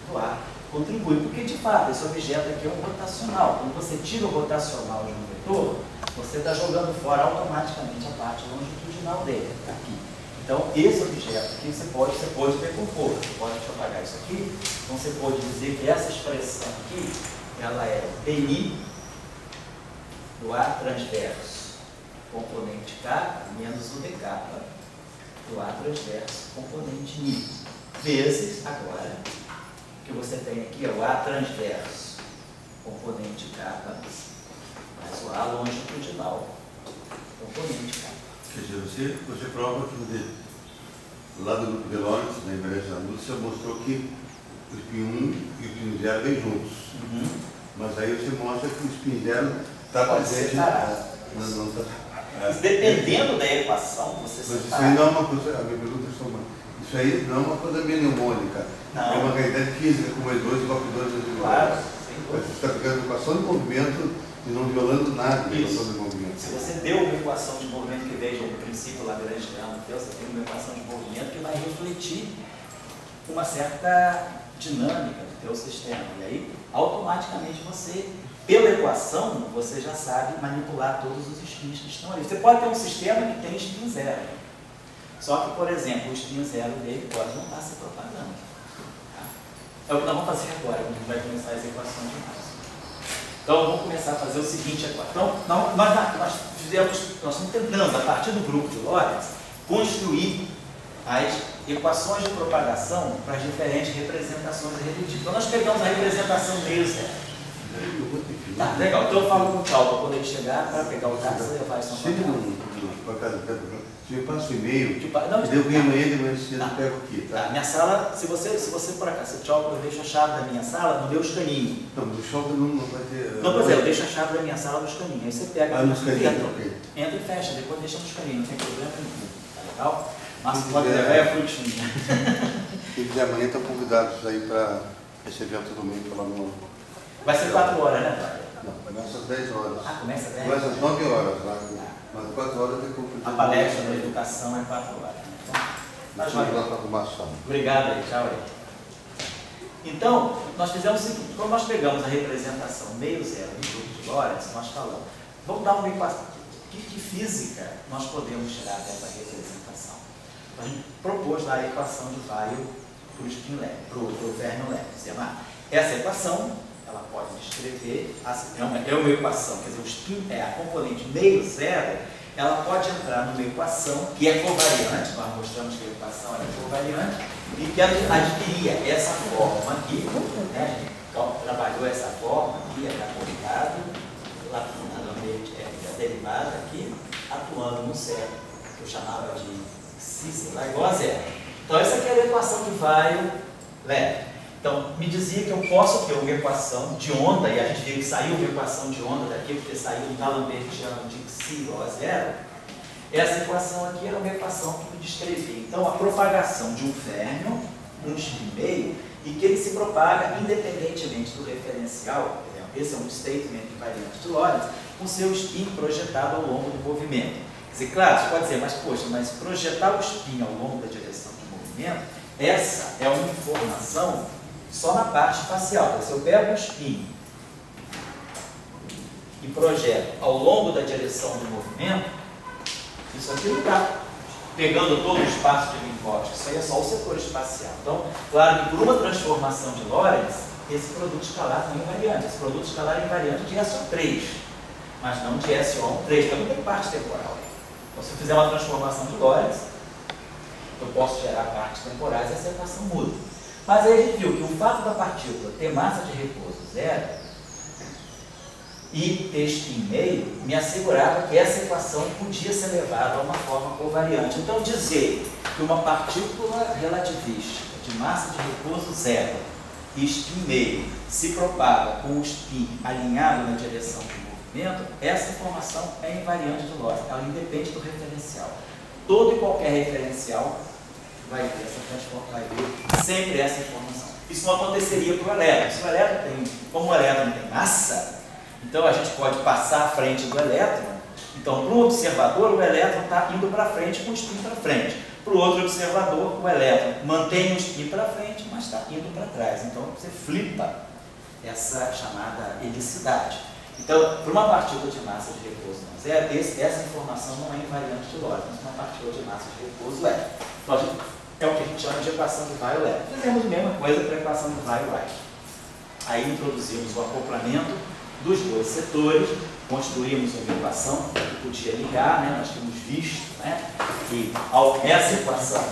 do ar contribui, porque de fato esse objeto aqui é um rotacional. Quando você tira o rotacional de um vetor, você está jogando fora automaticamente a parte longitudinal dele, aqui. Então, esse objeto aqui você pode decompor, você pode apagar isso aqui, então você pode dizer que essa expressão aqui, ela é dmi do ar transverso, componente K, menos o d kappa do ar transverso, componente ni, vezes, agora, o que você tem aqui é o ar transverso, componente kappa, mais o ar longitudinal, componente kappa. Quer dizer, você prova que lá do grupo de Lorentz, na invariância da luz, você mostrou que o spin 1 e o spin 0 vêm juntos. Mas aí você mostra que o spin 0 está presente. Não está. Dependendo da equação, você mas isso aí não é uma coisa, a minha pergunta é só uma. Isso aí não é uma coisa mnemônica. Não. É uma realidade física, como E2 igual a 2 vezes igual. Claro, Você está pegando a equação de movimento e não violando nada da isso. equação de movimento. Se você deu uma equação de movimento que veja o princípio lagrangiano, você tem uma equação de movimento que vai refletir uma certa dinâmica do teu sistema. E aí, automaticamente você, pela equação, você já sabe manipular todos os spins que estão ali. Você pode ter um sistema que tem spin zero. Só que, por exemplo, o spin zero dele pode não estar se propagando. Tá? É o que nós vamos fazer agora, quando a gente vai começar as equações de massa. Então, vamos começar a fazer o seguinte agora. Então, nós estamos tentando, a partir do grupo de Lorentz, construir as equações de propagação para as diferentes representações repetidas. Então, nós pegamos a representação meio zero. Tá, legal. Então, eu falo com o Paulo para poder chegar, para pegar o carro e levar isso Sempre para casa se eu passo e-mail, não, eu venho amanhã de manhã cedo e pego aqui, tá? Tá, minha sala, se você por acaso, você choca, eu deixo a chave da minha sala no meu caninho. Não, do shopping não vai ter... Não, pois é, eu deixo a chave da minha sala nos caninhos. Aí você pega, nos caninhos, entra, ok. entra e fecha, depois deixa nos caninhos, não tem problema nenhum. Tá legal? Mas Quem pode quiser- levar é frutinha. Quem quiser amanhã estão convidados aí para esse evento domingo lá no... Vai ser 4 horas, né, pai? Não, começa às 10 horas. Ah, começa 10? Começa às 9 horas lá. Mas 4 horas tem que... A palestra da educação é 4 horas. Então, Nós vamos lá para arrumar som. obrigado aí, tchau aí. Então, nós fizemos o seguinte, quando nós pegamos a representação meio zero do grupo de Lorentz, nós falamos, vamos dar uma equação, que física nós podemos tirar dessa representação? Então, a gente propôs lá a equação de Weyl para o spin leve, para o Fermi-Levy. Essa equação, ela pode descrever, é uma equação, quer dizer, o spin é a componente meio zero, ela pode entrar numa equação que é covariante, nós mostramos que a equação era covariante, e que adquiria essa forma aqui, né? A gente trabalhou essa forma aqui, é aplicado, lá a derivada aqui, atuando no zero, que eu chamava de psi, sei lá, igual a zero. Então essa aqui é a equação que vai leve. Então, me dizia que eu posso ter uma equação de onda, e a gente viu que saiu uma equação de onda daqui, porque saiu um D'Alembertiano de psi igual a zero. Essa equação aqui era uma equação que me descrevia, então, a propagação de um férmio, um spin meio, e que ele se propaga independentemente do referencial, esse é um statement invariante de Lorentz, com seu spin projetado ao longo do movimento. Quer dizer, claro, você pode dizer, mas poxa, mas projetar o spin ao longo da direção do movimento, essa é uma informação só na parte espacial. Se eu pego o spin e projeto ao longo da direção do movimento, isso aqui não está pegando todo o espaço de Minkowski, isso aí é só o setor espacial. Então, claro que por uma transformação de Lorentz, esse produto escalar não é invariante. Esse produto escalar é invariante de SO3, mas não de SO1,3, porque não tem parte temporal. Então, se eu fizer uma transformação de Lorentz, eu posso gerar partes temporais e essa equação muda. Mas aí a gente viu que o fato da partícula ter massa de repouso zero e ter spin meio me assegurava que essa equação podia ser levada a uma forma covariante. Então, dizer que uma partícula relativística de massa de repouso zero spin meio se propaga com o spin alinhado na direção do movimento, essa informação é invariante de Lorenz, ela independe do referencial. Todo e qualquer referencial vai ter essa transformação, vai ter sempre essa informação. Isso não aconteceria para o elétron. Se o elétron tem, como o elétron tem massa, então a gente pode passar à frente do elétron. Então, para o observador, o elétron está indo para frente com o spin para frente. Para o outro observador, o elétron mantém o spin para frente, mas está indo para trás. Então, você flipa essa chamada helicidade. Então, para uma partícula de massa de repouso não zero, essa informação não é invariante de Lorenz, mas uma partícula de massa de repouso é. Então, é o que a gente chama de equação de Weyl-Levi. Fizemos a mesma coisa para a equação de Weyl-Wright. Aí introduzimos o acoplamento dos dois setores, construímos uma equação que podia ligar, né? Nós tínhamos visto, né, que essa equação,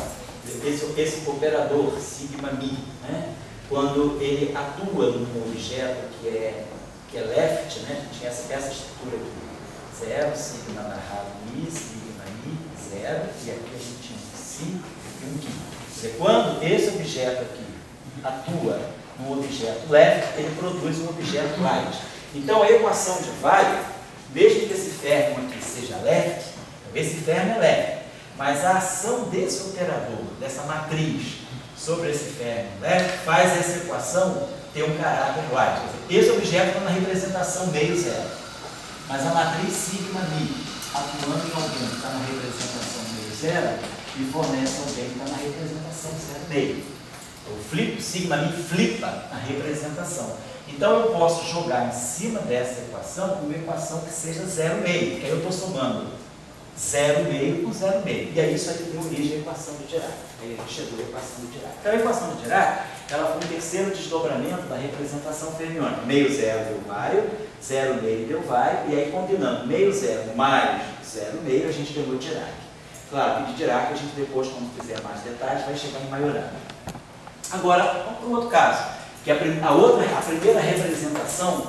esse operador sigma mi, né, quando ele atua num objeto que é left, né, que tinha essa estrutura aqui, 0, sigma narrado mi, sigma mi, 0, e aqui a gente tinha um si e um ki. Quer dizer, quando esse objeto aqui atua no objeto left, ele produz um objeto right. Então a equação de Weyl, mesmo que esse fermo aqui seja left, esse fermo é left, mas a ação desse operador, dessa matriz sobre esse fermo left, faz essa equação ter um caráter right. Esse objeto está na representação meio zero, mas a matriz sigma mi atuando em alguém que está na representação meio zero e fornece alguém que está na representação zero meio. O sigma mi flipa a representação. Então eu posso jogar em cima dessa equação uma equação que seja 0,5, que aí eu estou somando 0,5 com 0,5. E aí isso aí deu origem à equação de Dirac. Aí chegou a equação de Dirac. Então a equação de Dirac, ela foi um terceiro desdobramento da representação fermiônica. Meio zero deu Weyl, 0,5 deu Weyl, e aí combinando meio zero mais 0,5, a gente ganhou Dirac. Claro que de Dirac a gente depois, quando fizer mais detalhes, vai chegar em Majorana. Agora, vamos para um outro caso, que a primeira representação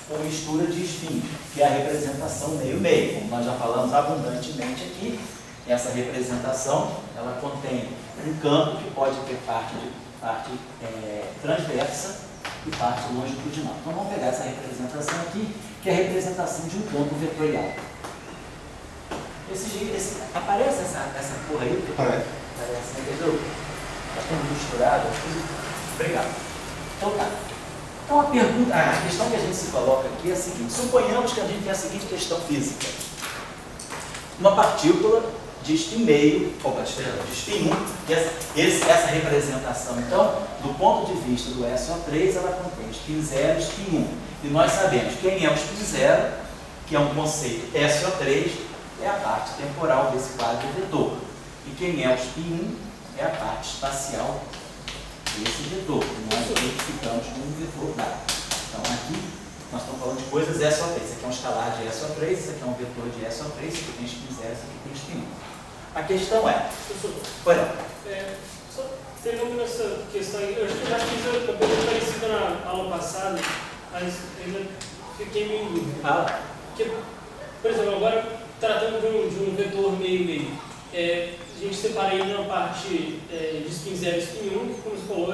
com mistura de spins, que é a representação meio-meio. Como nós já falamos abundantemente aqui, essa representação ela contém um campo que pode ter parte transversa e parte longitudinal. Então vamos pegar essa representação aqui, que é a representação de um campo vetorial. Aparece essa porra aí? Parece, entendeu? Está tudo misturado. Obrigado. Então tá. Então a questão que a gente se coloca aqui é a seguinte: suponhamos que a gente tem a seguinte questão física. Uma partícula de spin meio, de spin 1, essa representação, então, do ponto de vista do SO3, ela contém spin 0 e spin 1. E nós sabemos quem é o spin 0, que é um conceito SO3, é a parte temporal desse quadro vetor. E quem é o spin 1 é a parte espacial desse vetor, que nós identificamos como um vetor dado. Então aqui nós estamos falando de coisas SO3. Esse aqui é um escalar de SO3, esse aqui é um vetor de SO3, esse aqui tem spin 0, esse aqui tem spin 1. A questão é... Só terminando essa questão aí, eu já fiz uma coisa parecida na aula passada, mas ainda fiquei meio em dúvida. Porque, por exemplo, agora tratando de um vetor meio-meio, a gente separa ele na parte de spin 0 e spin 1, que, como você falou,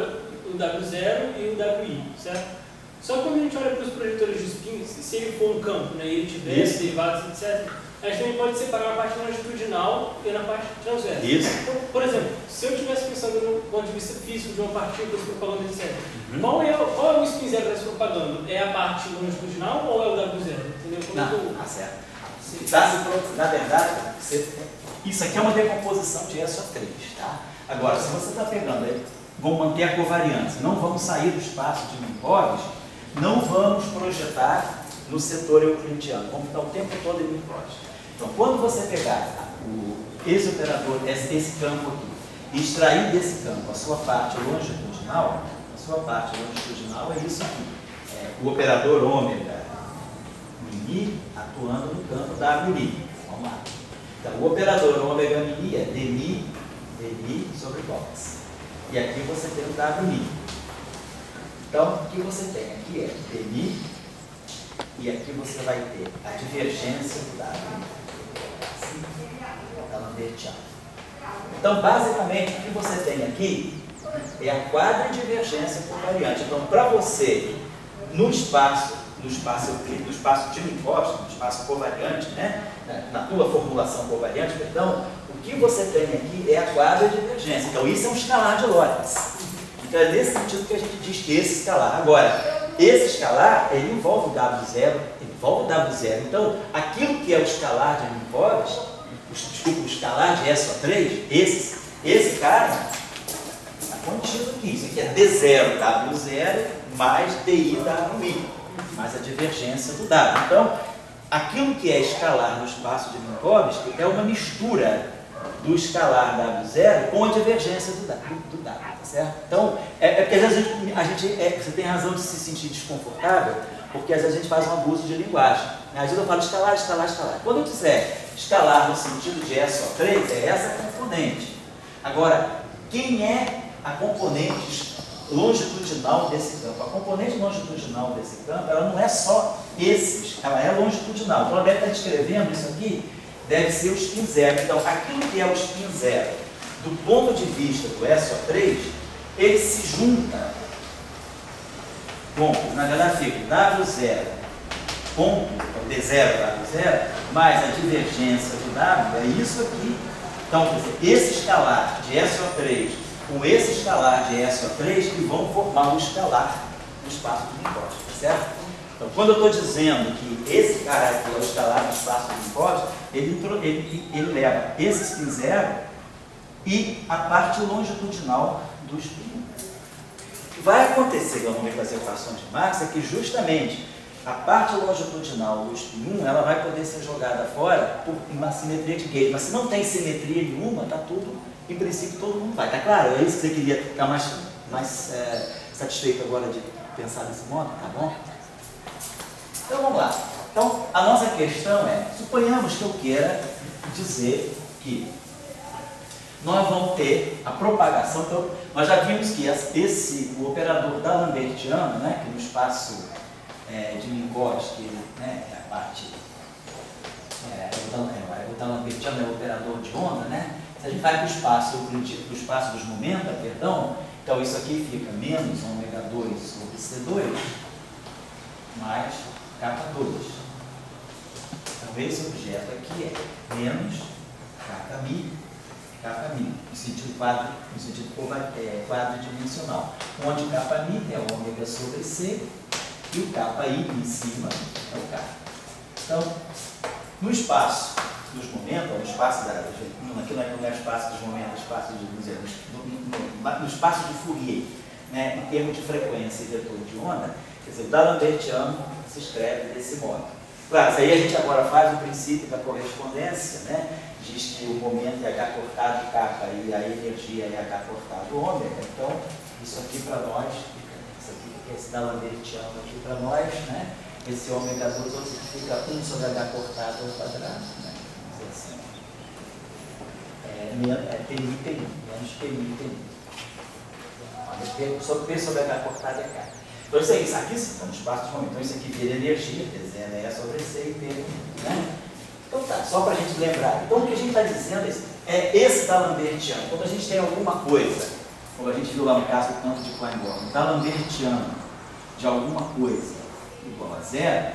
o W0 e o WI, certo? Só que quando a gente olha para os projetores de spin, se ele for um campo, né, e ele tiver derivados, etc., a gente também pode separar na parte longitudinal e na parte transversa. Isso. Então, por exemplo, se eu estivesse pensando no ponto de vista físico de uma partícula se propagando, etc., qual é o spin 0 que está se propagando? É a parte longitudinal ou é o W0? Entendeu? Não, certo. Na verdade, isso aqui é uma decomposição de SO3, tá? Agora, se você está pegando aí, vamos manter a covariância, não vamos sair do espaço de Minkowski, não vamos projetar no setor euclidiano, vamos estar o tempo todo em Minkowski. Então, quando você pegar esse operador, esse campo aqui, e extrair desse campo a sua parte longitudinal, é isso aqui. O operador ômega mi atuando no campo WI. Vamos lá. Então, o operador ômega mi é dmi sobre box. E aqui você tem o WI. Então, o que você tem aqui é dmi, e aqui você vai ter a divergência do W. Então, basicamente, o que você tem aqui é a quadridivergência covariante. Então, para você, no espaço de Minkowski, no espaço covariante, né? Na tua formulação covariante, perdão, o que você tem aqui é a quadridivergência. Então, isso é um escalar de Lorentz. Então, é nesse sentido que a gente diz que esse escalar. Agora, esse escalar, ele envolve o W0, Então, aquilo que é o escalar de Minkowski, o escalar de SO3, esse cara está contido aqui. Isso aqui é D0, W0, mais DI, WI, mais a divergência do W. Então, aquilo que é escalar no espaço de Minkowski é uma mistura do escalar W0 com a divergência do W, tá certo? Então, porque às vezes você tem razão de se sentir desconfortável, porque às vezes a gente faz um abuso de linguagem. Às vezes eu falo escalar. Quando eu disser escalar no sentido de SO3, é essa componente. Agora, quem é a componente longitudinal desse campo? A componente longitudinal desse campo, ela não é só esses, ela é longitudinal. Então, ela deve estar descrevendo isso aqui, deve ser o spin zero. Então, aquilo que é o spin zero, do ponto de vista do SO3, ele se junta com, na verdade, fica W0, ponto, D0, W0, mais a divergência do W, é isso aqui. Então, quer dizer, esse escalar de SO3 com esse escalar de SO3 que vão formar o escalar no espaço de Minkowski, certo? Então, quando eu estou dizendo que esse cara aqui é o escalar no espaço de Minkowski, ele leva esse spin zero e a parte longitudinal do spin. O que vai acontecer no momento das equações de Marx é que justamente a parte longitudinal do spin 1 ela vai poder ser jogada fora por uma simetria de gauge. Mas se não tem simetria nenhuma, está tudo, em princípio, todo mundo vai. Tá claro? É isso que você queria ficar mais satisfeito agora de pensar desse modo? Tá bom? Então vamos lá. Então a nossa questão é, suponhamos que eu queira dizer que nós vamos ter a propagação. Então, nós já vimos que o operador d'Alembertiano, né, que no espaço de Minkowski, né, é a parte, o d'Alembertiano é o operador de onda, né? Se a gente vai para o espaço dos momenta, perdão, então isso aqui fica menos ômega 2 sobre C2 mais K2. Então esse objeto aqui é menos Kmi, no sentido quadridimensional, onde o Kmi é o ômega sobre C e o Ki em cima é o K. Então, no espaço dos momentos, no espaço aqui não é espaço dos momentos, no espaço de Fourier, né, em termos de frequência e vetor de onda, quer dizer, o d'Alembertiano se escreve desse modo. Claro, isso aí a gente agora faz o princípio da correspondência, né? Diz que o momento é H cortado K e a energia é H cortado ômega. Então, isso aqui para nós, esse d'Alembertiano aqui para nós, né? Esse ômega 2 significa 1 sobre H cortado ao quadrado, né? Assim. PI, menos PI. Sobre P sobre H cortado é K. Então isso aqui está no espaço de momento. Então isso aqui vira energia, quer dizer, é sobre C e P, né? Então tá, só para a gente lembrar. Então o que a gente está dizendo é esse d'Alembertiano. Quando a gente tem alguma coisa, como a gente viu lá no caso do campo de Klein-Born, d'Alembertiano de alguma coisa igual a zero,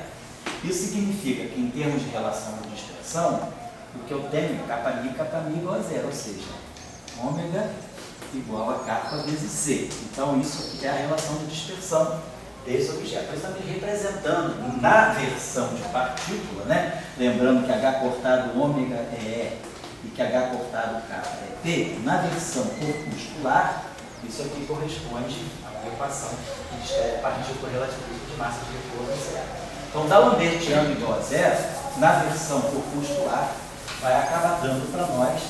isso significa que em termos de relação de dispersão, o que eu tenho é Kmi igual a zero, ou seja, ômega igual a K vezes C. Então isso aqui é a relação de dispersão desse objeto. Ele está me representando na versão de partícula, né? Lembrando que H cortado ômega é E e que H cortado K é P, na versão corpuscular, isso aqui corresponde a uma equação que descreve a partícula relativista de massa de reforço zero. Então, d'Alembertiano igual a zero, na versão corpuscular, vai acabar dando para nós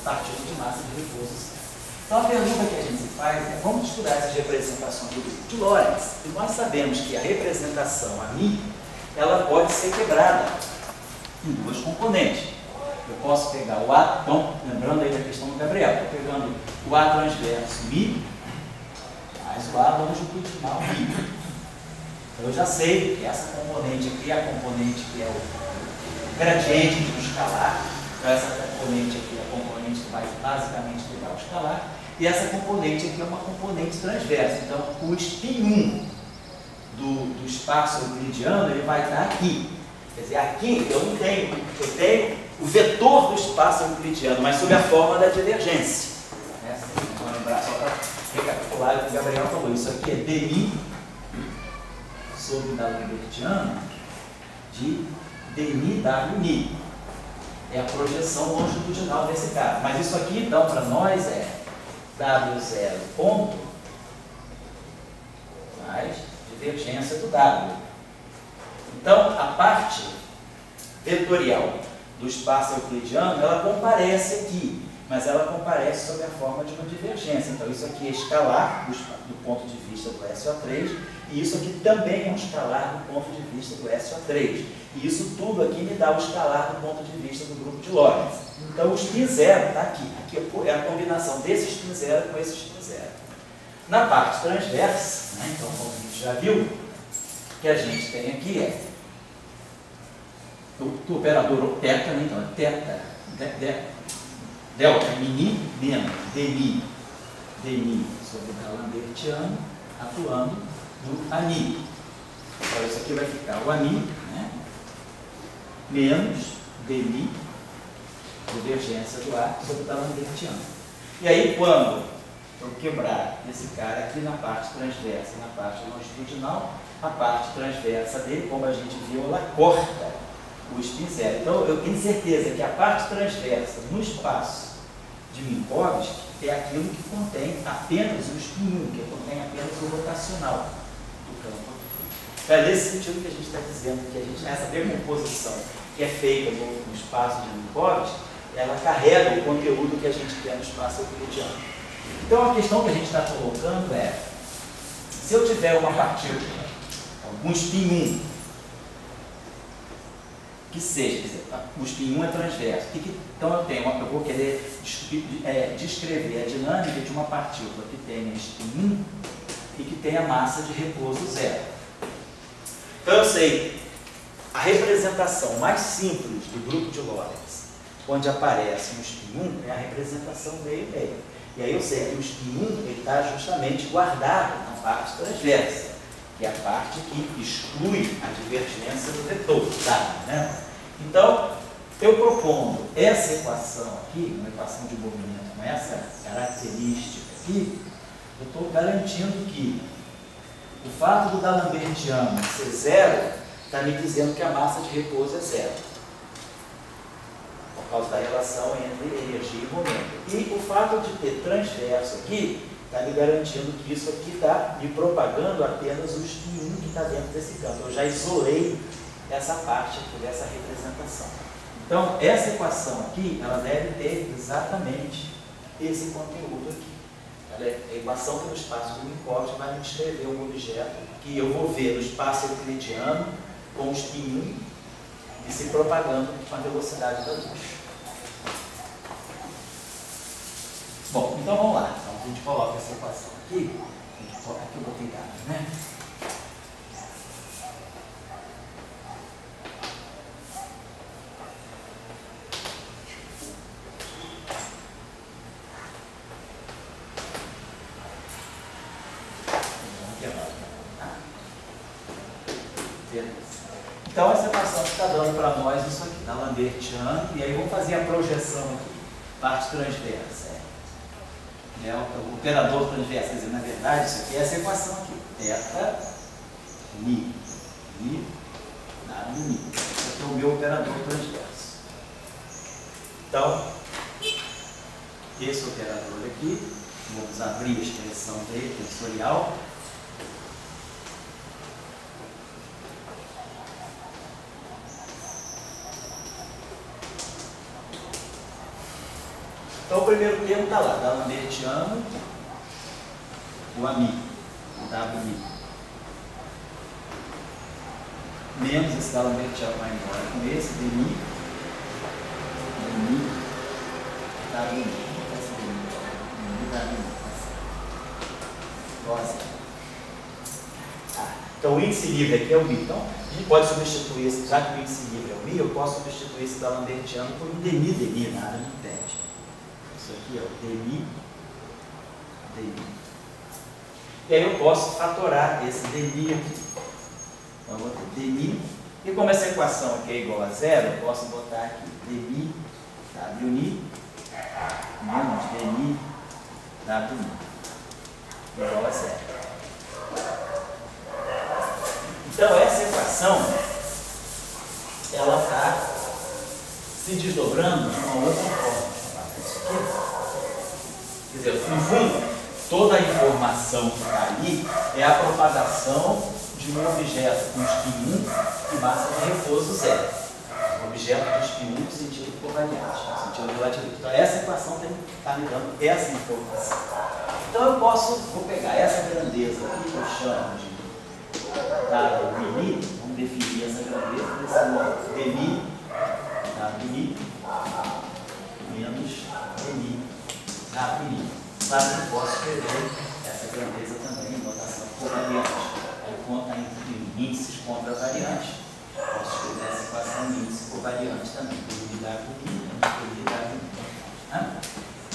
partícula de massa de reforço zero. Então, a pergunta que a gente se faz é, vamos estudar essas representações do grupo de Lorentz, e nós sabemos que a representação a μ, ela pode ser quebrada em duas componentes. Eu posso pegar o A, então, lembrando aí da questão do Gabriel, estou pegando o A transverso μ, mais o A longitudinal μ. Então, eu já sei que essa componente aqui é a componente que é o gradiente do escalar, então essa componente aqui é a componente que vai basicamente pegar o escalar, e essa componente aqui é uma componente transversa. Então, o spin 1 do espaço euclidiano, ele vai estar aqui. Quer dizer, aqui eu tenho o vetor do espaço euclidiano, mas sob a forma da divergência. Vamos lembrar, só para recapitular o que o Gabriel falou. Isso aqui é dmi sobre o D'Alembertiano de dmi wmi. É a projeção longitudinal desse cara. Mas isso aqui, então, para nós é W0 ponto mais divergência do W. Então, a parte vetorial do espaço euclidiano, ela comparece aqui, mas ela comparece sob a forma de uma divergência. Então, isso aqui é escalar do ponto de vista do SO3, e isso aqui também é um escalar do ponto de vista do SO3. E isso tudo aqui me dá o escalar do ponto de vista do grupo de Lorentz. Então, o spin 0 está aqui. Aqui é a combinação desse spin 0 com esse spin 0. Na parte transversa, né, então, como a gente já viu, o que a gente tem aqui é o operador θ, né, então, θ, delta mini menos dmi sobre o D'Alembertiano atuando no ani. Então, isso aqui vai ficar o ani, né, menos dmi, divergência do ar sobre o D'Alembertiano. E aí, quando eu quebrar esse cara aqui na parte transversa e na parte longitudinal, a parte transversa dele, como a gente viu, ela corta o spin 0. Então, eu tenho certeza que a parte transversa no espaço de Minkowski é aquilo que contém apenas o spin 1, que contém apenas o rotacional do campo. É nesse sentido que a gente está dizendo que essa decomposição que é feita no espaço de Minkowski, ela carrega o conteúdo que a gente quer no espaço euclidiano. Então, a questão que a gente está colocando é, se eu tiver uma partícula, um spin 1, que seja, quer dizer, o spin 1 é transverso, então eu vou querer descrever a dinâmica de uma partícula que tenha spin 1 e que tenha massa de repouso 0. Então, eu sei, a representação mais simples do grupo de Lorentz, onde aparece um spin 1, é a representação meio-meio. E aí eu sei que o spin 1 está justamente guardado na parte transversa, que é a parte que exclui a divergência do vetor, tá? Né? Então, eu propondo essa equação aqui, uma equação de movimento com essa característica aqui, eu estou garantindo que o fato do D'Alembertiano ser 0 está me dizendo que a massa de repouso é 0. Por causa da relação entre energia e momento. E o fato de ter transverso aqui está me garantindo que isso aqui está me propagando apenas o spin 1 que está dentro desse campo. Eu já isolei essa parte aqui dessa representação. Então, essa equação aqui, ela deve ter exatamente esse conteúdo aqui. Ela é a equação que no espaço do Minkowski vai me descrever um objeto que eu vou ver no espaço euclidiano com o spin 1 e se propagando com a velocidade da luz. Bom, então vamos lá. Então, a gente coloca essa equação aqui. Aqui eu botei dados, né? Então, essa equação que está dando para nós isso aqui, D'Alembertiano, e aí vamos fazer a projeção aqui, parte transversa. O operador transverso, quer dizer, na verdade, isso aqui é essa equação aqui, θ, mi, w, mi. Esse aqui é o meu operador transverso. Então, esse operador aqui, vamos abrir a expressão dele, tensorial. Então, o primeiro termo está lá, D'Alembertiano, o ami, o WI. Menos esse D'Alembertiano vai embora com esse, dmi, WI. Então, o índice livre aqui é o mi. Então, a gente pode substituir esse, já que o índice livre é o mi, eu posso substituir esse D'Alembertiano por um dmi, nada me impede. Isso aqui é o dmi DI. E aí eu posso fatorar esse DI aqui. Então eu vou ter DI, e como essa equação aqui é igual a zero, eu posso botar aqui DI WI menos DI WI igual a zero. Então essa equação, ela está se desdobrando de uma outra forma. Isso aqui. Quer dizer, no fundo, toda a informação que está ali é a propagação de um objeto com spin 1 e massa de repouso zero. Um objeto de spin 1 no sentido covariante, no sentido relativo. Então essa equação está me dando essa informação. Então eu vou pegar essa grandeza aqui que eu chamo de WI, vamos definir essa grandeza desse modo, DI WI menos DI WI. Claro que eu posso escrever essa grandeza também em notação covariante. Aí conta entre índices contra variantes. Posso escrever essa equação em índice covariante também, DI WI.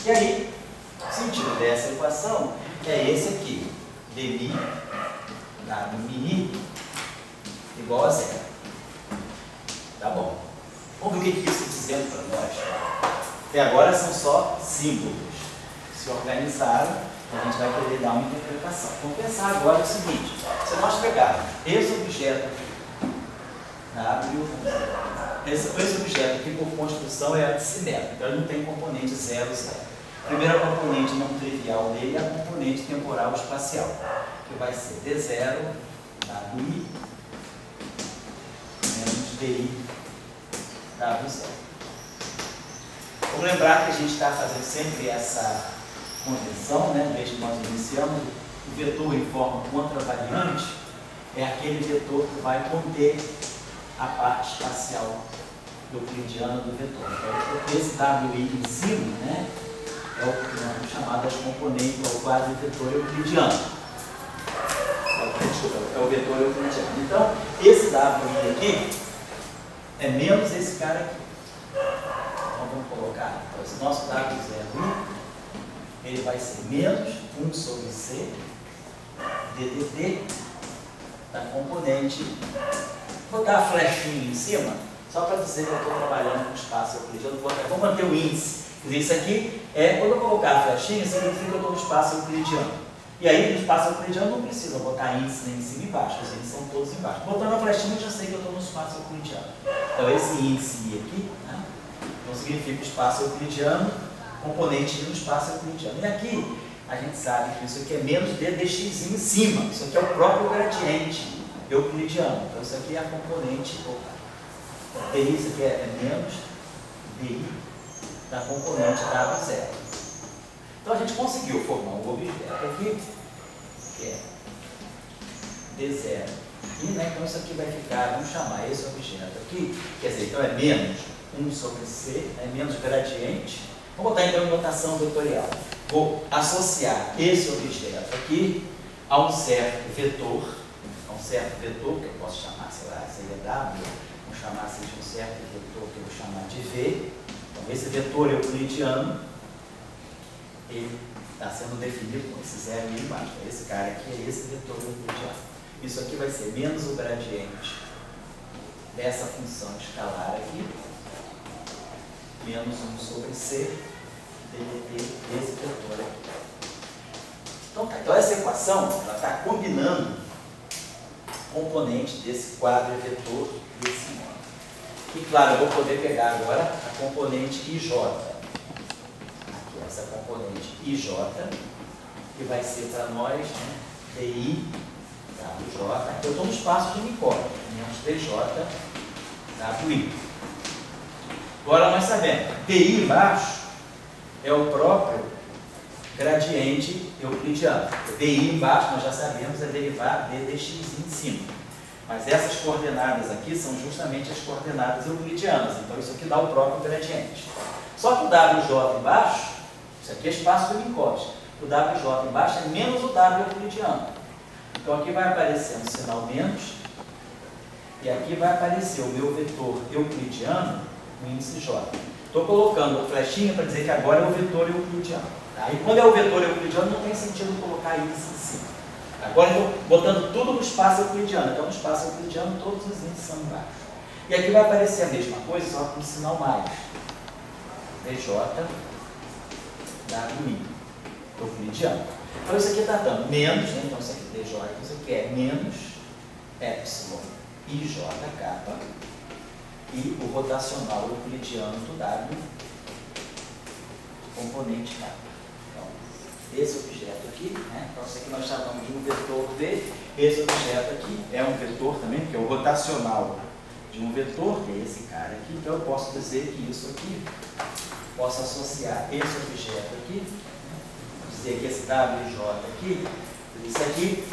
E aí, o sentido dessa equação é esse aqui, DI WI igual a zero. Tá bom. Vamos ver o que isso está dizendo para nós. Até agora são só símbolos. Se organizaram, a gente vai querer dar uma interpretação. Vamos pensar agora o seguinte: se nós pegarmos esse objeto aqui, esse objeto aqui por construção é assimétrico, então ele não tem componente 0, 0. A primeira componente não trivial dele é a componente temporal espacial, que vai ser D0 WI menos DI W0. Vamos lembrar que a gente está fazendo sempre essa convenção, né? Desde que nós iniciamos, o vetor em forma contravariante é aquele vetor que vai conter a parte espacial euclidiana do vetor. Então, esse WI em cima, né, é o chamado das componentes, é o quadro vetor euclidiano. É o vetor euclidiano. Então, esse WI aqui é menos esse cara aqui. Então, vamos colocar, então, esse nosso W0I, ele vai ser menos 1 sobre C ddt da componente. Vou botar a flechinha em cima, só para dizer que eu estou trabalhando com espaço euclidiano. Vou manter o índice. Quer dizer, isso aqui é, quando eu colocar a flechinha, significa que eu estou no espaço euclidiano. E aí, no espaço euclidiano, não precisa botar índice nem em cima e embaixo, os índices são todos embaixo. Botando a flechinha, eu já sei que eu estou no espaço euclidiano. Então, esse índice I aqui, né, então significa o espaço euclidiano, componente I no espaço euclidiano. E aqui, a gente sabe que isso aqui é menos ddx em cima. Isso aqui é o próprio gradiente euclidiano. Então, isso aqui é a componente, DI, isso aqui é menos DI da componente W0. Então, a gente conseguiu formar um objeto aqui, que é D0. E, né, então, isso aqui vai ficar, vamos chamar esse objeto aqui, quer dizer, então é menos 1 sobre C, é menos gradiente. Vou botar então em notação vetorial. Vou associar esse objeto aqui a um certo vetor, que eu posso chamar, sei lá, seria W, vamos chamar assim de um certo vetor que eu vou chamar de V. Então, esse vetor euclidiano, ele está sendo definido com esse zero ali embaixo. Então, esse cara aqui é esse vetor euclidiano. Isso aqui vai ser menos o gradiente dessa função escalar aqui, menos 1 sobre C, ddt desse vetor aqui. Então essa equação está combinando componente desse quadro vetor desse modo. E claro, eu vou poder pegar agora a componente IJ. Aqui, essa componente IJ, que vai ser para nós, né, DI WJ. Aqui eu estou no espaço de Minkowski, menos DJ WI. Agora nós sabemos, DI embaixo é o próprio gradiente euclidiano. DI embaixo, nós já sabemos, é derivar ddx em cima. Mas essas coordenadas aqui são justamente as coordenadas euclidianas. Então isso aqui dá o próprio gradiente. Só que o WJ embaixo, isso aqui é espaço de Minkowski. O WJ embaixo é menos o W euclidiano. Então aqui vai aparecer um sinal menos. E aqui vai aparecer o meu vetor euclidiano, o índice J. Estou colocando a flechinha para dizer que agora é o vetor euclidiano. Tá? E quando é o vetor euclidiano, não tem sentido colocar isso em cima. Agora eu estou botando tudo no espaço euclidiano. Então, no espaço euclidiano, todos os índices são embaixo. E aqui vai aparecer a mesma coisa, só com um sinal mais. DJ, WI, euclidiano. Então, isso aqui está dando menos, né? Então, isso aqui é DJ, isso aqui é menos epsilon IJ kappa e o rotacional euclidiano do W, componente kappa. Então, esse objeto aqui, né? Então, isso aqui nós chamamos de um vetor V. Esse objeto aqui é um vetor também, que é o rotacional de um vetor, que é esse cara aqui. Então, eu posso dizer que isso aqui, posso associar esse objeto aqui, dizer que esse WJ aqui, isso aqui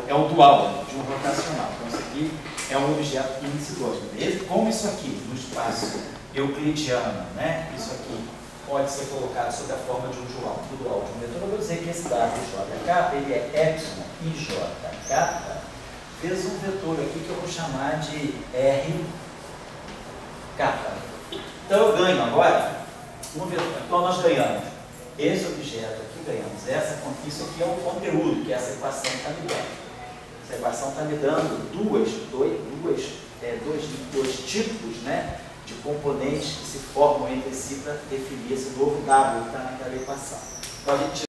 é o dual de um rotacional. Então, isso aqui é um objeto índice 2. Beleza? Como isso aqui, no espaço euclidiano, né? Isso aqui pode ser colocado sob a forma de um dual de um vetor, eu vou dizer que esse WJ ele é epsilon IJ kappa vezes um vetor aqui que eu vou chamar de R kappa. Então eu ganho agora um vetor. Então nós ganhamos esse objeto aqui, ganhamos isso aqui é o conteúdo que essa equação está me dando. Essa equação está me dando dois tipos, né, de componentes que se formam entre si para definir esse novo W que está naquela equação. Então a gente